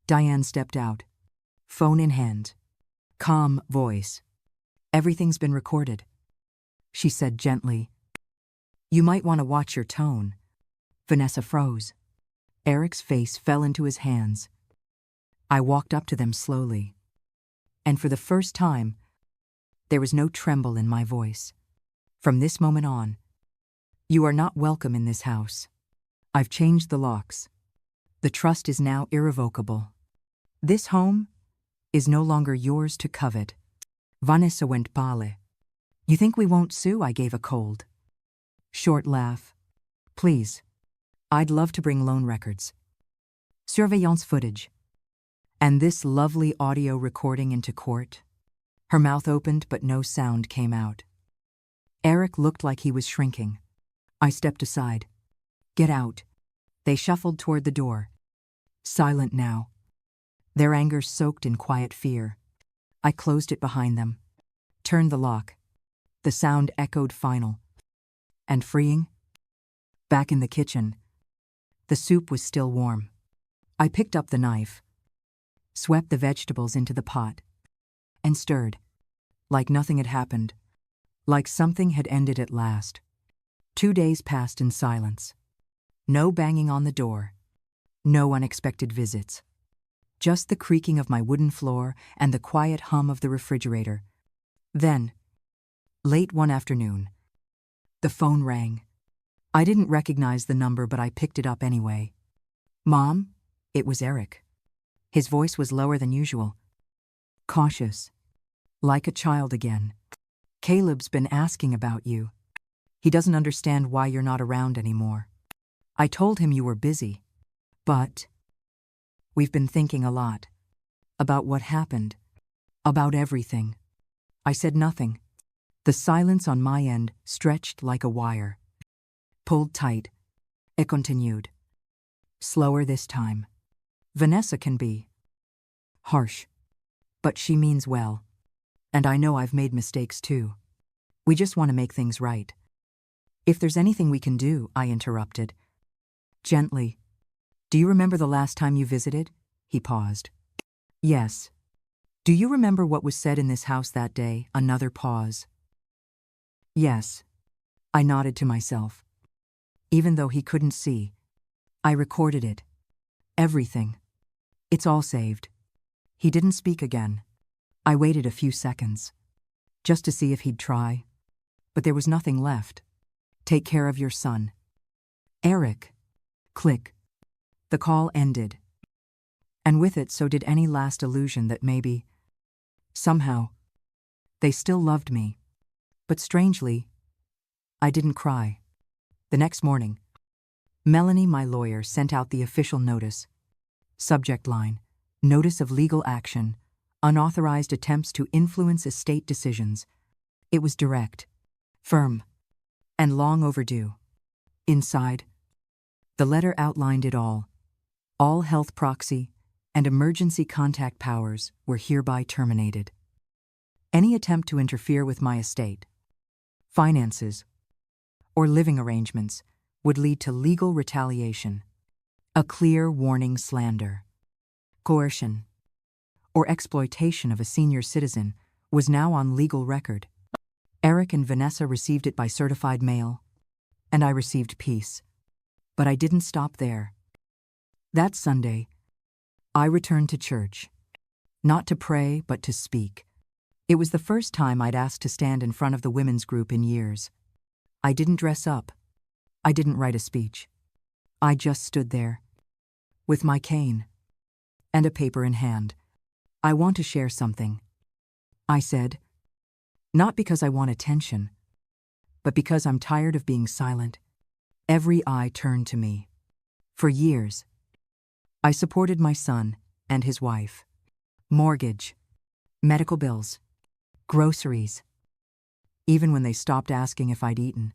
Diane stepped out, phone in hand. Calm voice. "Everything's been recorded," she said gently. "You might want to watch your tone." Vanessa froze. Eric's face fell into his hands. I walked up to them slowly, and for the first time, there was no tremble in my voice. "From this moment on, you are not welcome in this house. I've changed the locks. The trust is now irrevocable. This home is no longer yours to covet." Vanessa went pale. "You think we won't sue?" I gave a cold, short laugh. "Please. I'd love to bring loan records, surveillance footage, and this lovely audio recording into court." Her mouth opened, but no sound came out. Eric looked like he was shrinking. I stepped aside. "Get out." They shuffled toward the door, silent now, their anger soaked in quiet fear. I closed it behind them, turned the lock. The sound echoed final and freeing. Back in the kitchen, the soup was still warm. I picked up the knife, swept the vegetables into the pot, and stirred, like nothing had happened, like something had ended at last. 2 days passed in silence. No banging on the door, no unexpected visits. Just the creaking of my wooden floor and the quiet hum of the refrigerator. Then, late one afternoon, the phone rang. I didn't recognize the number, but I picked it up anyway. "Mom?" It was Eric. His voice was lower than usual, cautious, like a child again. "Caleb's been asking about you. He doesn't understand why you're not around anymore. I told him you were busy, but we've been thinking a lot about what happened, about everything." I said nothing. The silence on my end stretched like a wire, pulled tight. It continued, slower this time. "Vanessa can be harsh, but she means well. And I know I've made mistakes too. We just want to make things right." "If there's anything we can do," I interrupted, gently. "Do you remember the last time you visited?" He paused. "Yes." "Do you remember what was said in this house that day?" Another pause. "Yes." I nodded to myself. Even though he couldn't see, I recorded it. Everything. It's all saved. He didn't speak again. I waited a few seconds, just to see if he'd try. But there was nothing left. "Take care of your son." "Eric." Click. The call ended. And with it, so did any last illusion that maybe, somehow, they still loved me. But strangely, I didn't cry. The next morning, Melanie, my lawyer, sent out the official notice. Subject line: Notice of legal action, unauthorized attempts to influence estate decisions. It was direct, firm, and long overdue. Inside, the letter outlined it all. All health proxy and emergency contact powers were hereby terminated. Any attempt to interfere with my estate, finances, or living arrangements would lead to legal retaliation. A clear warning: slander, coercion, or exploitation of a senior citizen was now on legal record. Eric and Vanessa received it by certified mail, and I received peace. But I didn't stop there. That Sunday, I returned to church, not to pray but to speak. It was the first time I'd asked to stand in front of the women's group in years. I didn't dress up. I didn't write a speech. I just stood there, with my cane and a paper in hand. I want to share something, I said. Not because I want attention, but because I'm tired of being silent. Every eye turned to me. For years, I supported my son and his wife. Mortgage, medical bills, groceries. Even when they stopped asking if I'd eaten.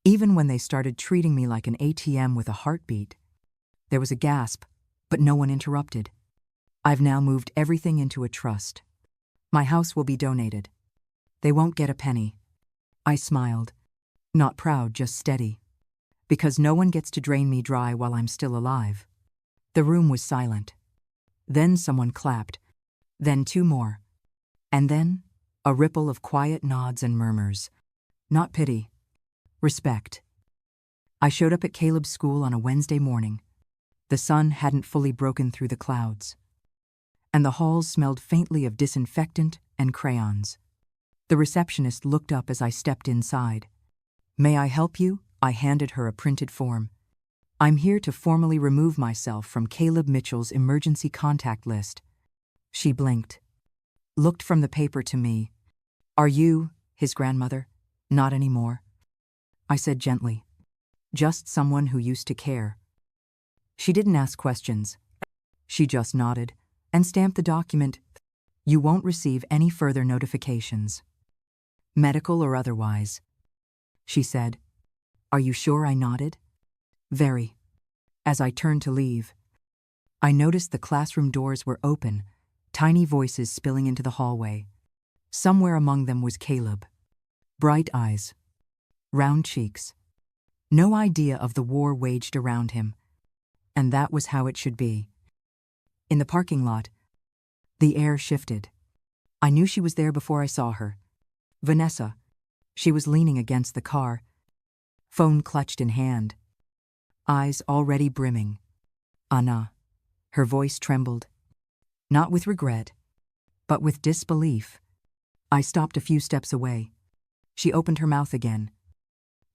Even when they started treating me like an ATM with a heartbeat. There was a gasp, but no one interrupted. I've now moved everything into a trust. My house will be donated. They won't get a penny. I smiled. Not proud, just steady. Because no one gets to drain me dry while I'm still alive. The room was silent. Then someone clapped. Then two more. And then a ripple of quiet nods and murmurs. Not pity. Respect. I showed up at Caleb's school on a Wednesday morning. The sun hadn't fully broken through the clouds. And the halls smelled faintly of disinfectant and crayons. The receptionist looked up as I stepped inside. May I help you? I handed her a printed form. I'm here to formally remove myself from Caleb Mitchell's emergency contact list. She blinked, looked from the paper to me. Are you his grandmother? Not anymore, I said gently. Just someone who used to care. She didn't ask questions. She just nodded and stamped the document. You won't receive any further notifications, medical or otherwise, she said. Are you sure? I nodded. Very. As I turned to leave, I noticed the classroom doors were open, tiny voices spilling into the hallway. Somewhere among them was Caleb. Bright eyes, round cheeks. No idea of the war waged around him. And that was how it should be. In the parking lot, the air shifted. I knew she was there before I saw her. Vanessa. She was leaning against the car, phone clutched in hand, eyes already brimming. Anna. Her voice trembled. Not with regret, but with disbelief. I stopped a few steps away. She opened her mouth again,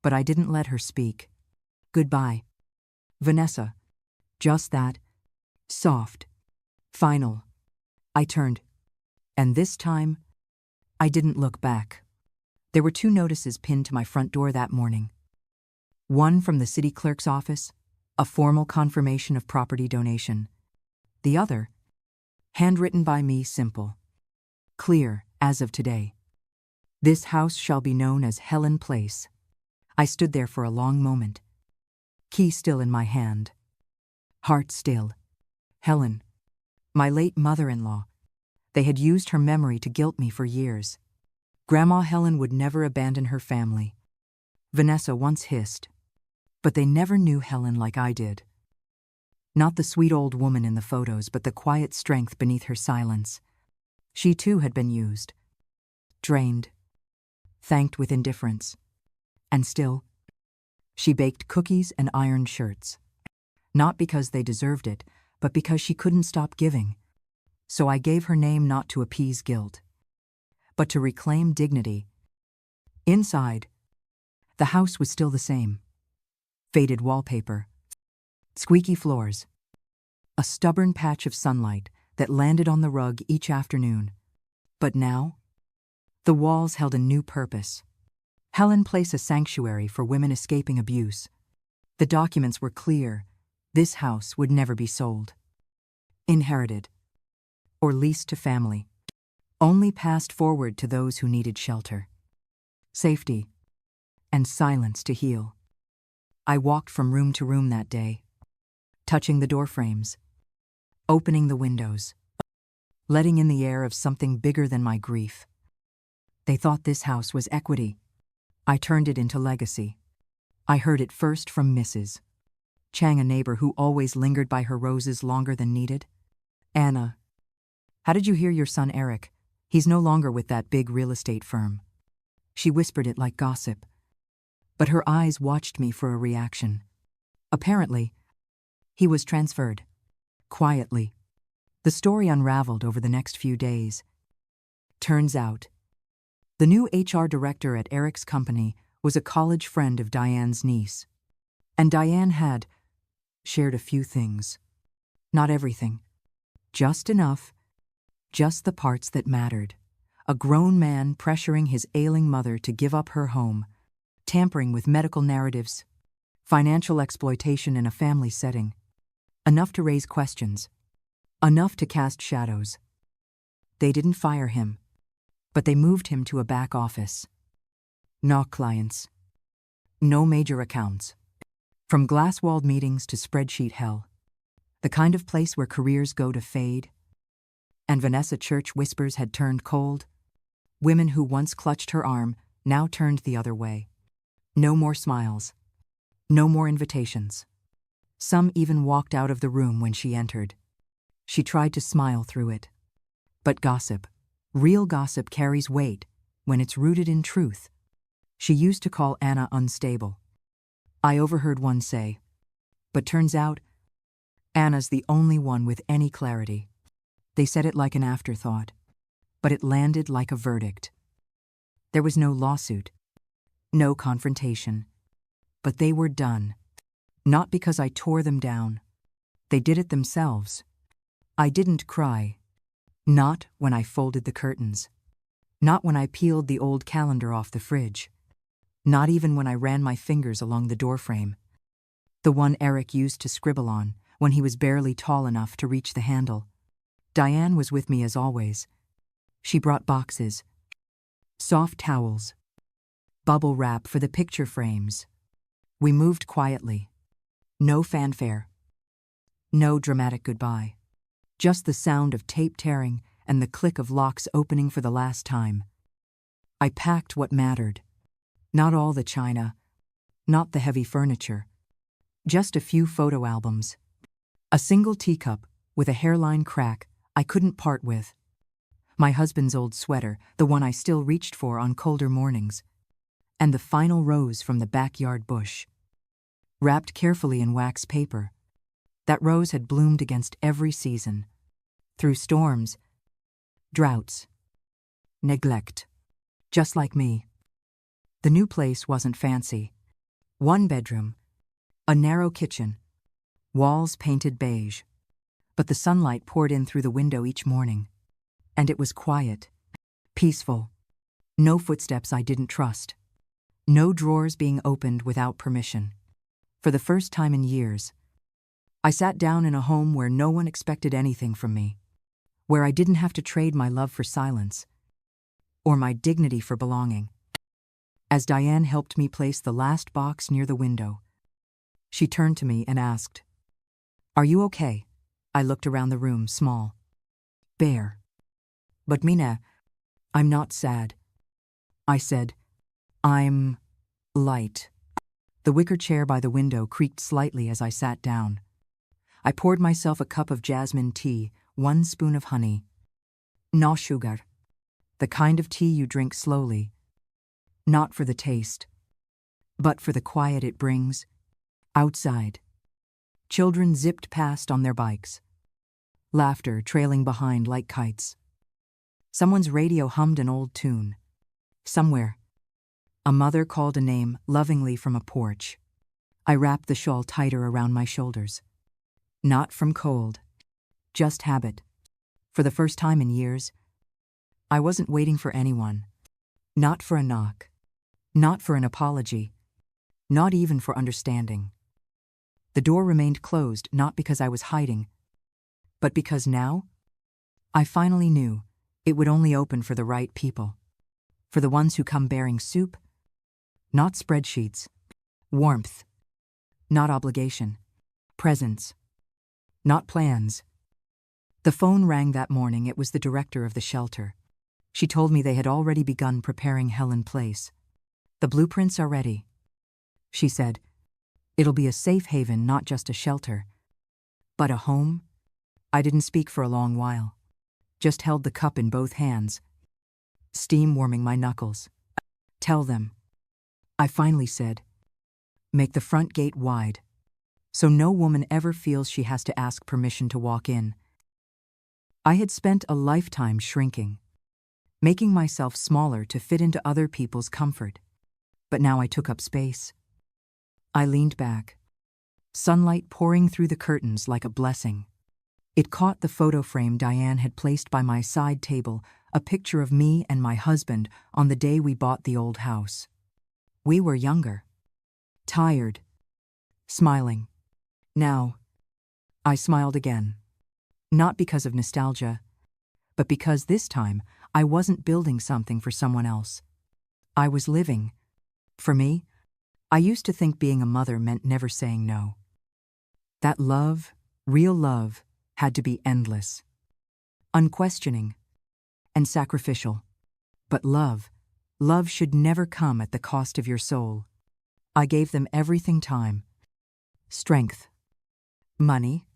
but I didn't let her speak. Goodbye, Vanessa. Just that. Soft. Final. I turned. And this time, I didn't look back. There were two notices pinned to my front door that morning. One from the city clerk's office, a formal confirmation of property donation. The other, handwritten by me, simple. Clear, as of today. This house shall be known as Helen Place. I stood there for a long moment. Key still in my hand. Heart still. Helen. My late mother-in-law. They had used her memory to guilt me for years. Grandma Helen would never abandon her family. Vanessa once hissed. But they never knew Helen like I did. Not the sweet old woman in the photos, but the quiet strength beneath her silence. She too had been used. Drained. Thanked with indifference. And still, she baked cookies and ironed shirts. Not because they deserved it, but because she couldn't stop giving. So I gave her name not to appease guilt, but to reclaim dignity. Inside, the house was still the same. Faded wallpaper, squeaky floors, a stubborn patch of sunlight that landed on the rug each afternoon. But now, the walls held a new purpose. Helen Place, a sanctuary for women escaping abuse. The documents were clear. This house would never be sold, inherited, or leased to family. Only passed forward to those who needed shelter, safety, and silence to heal. I walked from room to room that day, touching the door frames, opening the windows, letting in the air of something bigger than my grief. They thought this house was equity. I turned it into legacy. I heard it first from Mrs. Chang, a neighbor who always lingered by her roses longer than needed. Anna, how did you hear your son Eric? He's no longer with that big real estate firm. She whispered it like gossip, but her eyes watched me for a reaction. Apparently, he was transferred. Quietly. The story unraveled over the next few days. Turns out, the new HR director at Eric's company was a college friend of Diane's niece. And Diane had shared a few things. Not everything. Just enough. Just the parts that mattered. A grown man pressuring his ailing mother to give up her home, tampering with medical narratives, financial exploitation in a family setting. Enough to raise questions. Enough to cast shadows. They didn't fire him, but they moved him to a back office. No clients. No major accounts. From glass-walled meetings to spreadsheet hell. The kind of place where careers go to fade. And Vanessa Church whispers had turned cold. Women who once clutched her arm now turned the other way. No more smiles. No more invitations. Some even walked out of the room when she entered. She tried to smile through it. But gossip, real gossip, carries weight when it's rooted in truth. She used to call Anna unstable. I overheard one say, but turns out, Anna's the only one with any clarity. They said it like an afterthought, but it landed like a verdict. There was no lawsuit, no confrontation, but they were done. Not because I tore them down. They did it themselves. I didn't cry. Not when I folded the curtains. Not when I peeled the old calendar off the fridge. Not even when I ran my fingers along the doorframe. The one Eric used to scribble on when he was barely tall enough to reach the handle. Diane was with me as always. She brought boxes, soft towels, bubble wrap for the picture frames. We moved quietly. No fanfare. No dramatic goodbye. Just the sound of tape tearing and the click of locks opening for the last time. I packed what mattered. Not all the china. Not the heavy furniture. Just a few photo albums. A single teacup with a hairline crack I couldn't part with. My husband's old sweater, the one I still reached for on colder mornings. And the final rose from the backyard bush. Wrapped carefully in wax paper. That rose had bloomed against every season. Through storms, droughts, neglect. Just like me. The new place wasn't fancy. One bedroom, a narrow kitchen, walls painted beige. But the sunlight poured in through the window each morning. And it was quiet, peaceful. No footsteps I didn't trust. No drawers being opened without permission. For the first time in years, I sat down in a home where no one expected anything from me, where I didn't have to trade my love for silence, or my dignity for belonging. As Diane helped me place the last box near the window, she turned to me and asked, "Are you okay?" I looked around the room, small, bare. "But Mina, I'm not sad." I said, "I'm light." The wicker chair by the window creaked slightly as I sat down. I poured myself a cup of jasmine tea, 1 spoon of honey. No sugar. The kind of tea you drink slowly. Not for the taste, but for the quiet it brings. Outside, children zipped past on their bikes. Laughter trailing behind like kites. Someone's radio hummed an old tune. Somewhere, a mother called a name lovingly from a porch. I wrapped the shawl tighter around my shoulders. Not from cold, just habit. For the first time in years, I wasn't waiting for anyone. Not for a knock. Not for an apology. Not even for understanding. The door remained closed not because I was hiding, but because now, I finally knew it would only open for the right people. For the ones who come bearing soup, not spreadsheets, warmth, not obligation, presence, not plans. The phone rang that morning. It was the director of the shelter. She told me they had already begun preparing Helen Place. The blueprints are ready, she said. It'll be a safe haven, not just a shelter, but a home. I didn't speak for a long while, just held the cup in both hands, steam warming my knuckles. Tell them, I finally said. Make the front gate wide, so no woman ever feels she has to ask permission to walk in. I had spent a lifetime shrinking, making myself smaller to fit into other people's comfort. But now I took up space. I leaned back, sunlight pouring through the curtains like a blessing. It caught the photo frame Diane had placed by my side table, a picture of me and my husband on the day we bought the old house. We were younger, tired, smiling. Now, I smiled again. Not because of nostalgia, but because this time I wasn't building something for someone else. I was living. For me, I used to think being a mother meant never saying no. That love, real love, had to be endless, unquestioning, and sacrificial. But love should never come at the cost of your soul. I gave them everything: time, strength, money,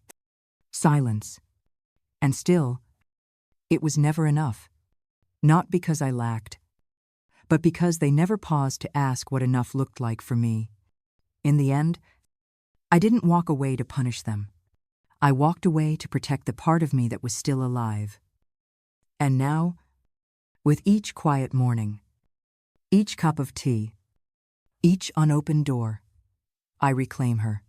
silence. And still, it was never enough. Not because I lacked, but because they never paused to ask what enough looked like for me. In the end, I didn't walk away to punish them. I walked away to protect the part of me that was still alive. And now, with each quiet morning, each cup of tea, each unopened door, I reclaim her,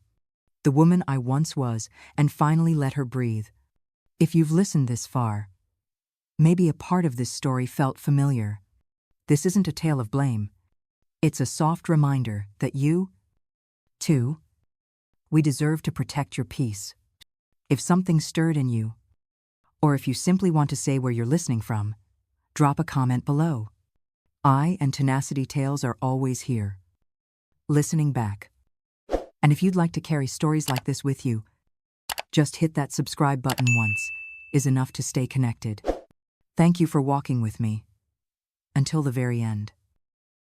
the woman I once was, and finally let her breathe. If you've listened this far, maybe a part of this story felt familiar. This isn't a tale of blame. It's a soft reminder that you, too, we deserve to protect your peace. If something stirred in you, or if you simply want to say where you're listening from, drop a comment below. I and Tenacity Tales are always here, listening back. And if you'd like to carry stories like this with you, just hit that subscribe button once is enough to stay connected. Thank you for walking with me until the very end.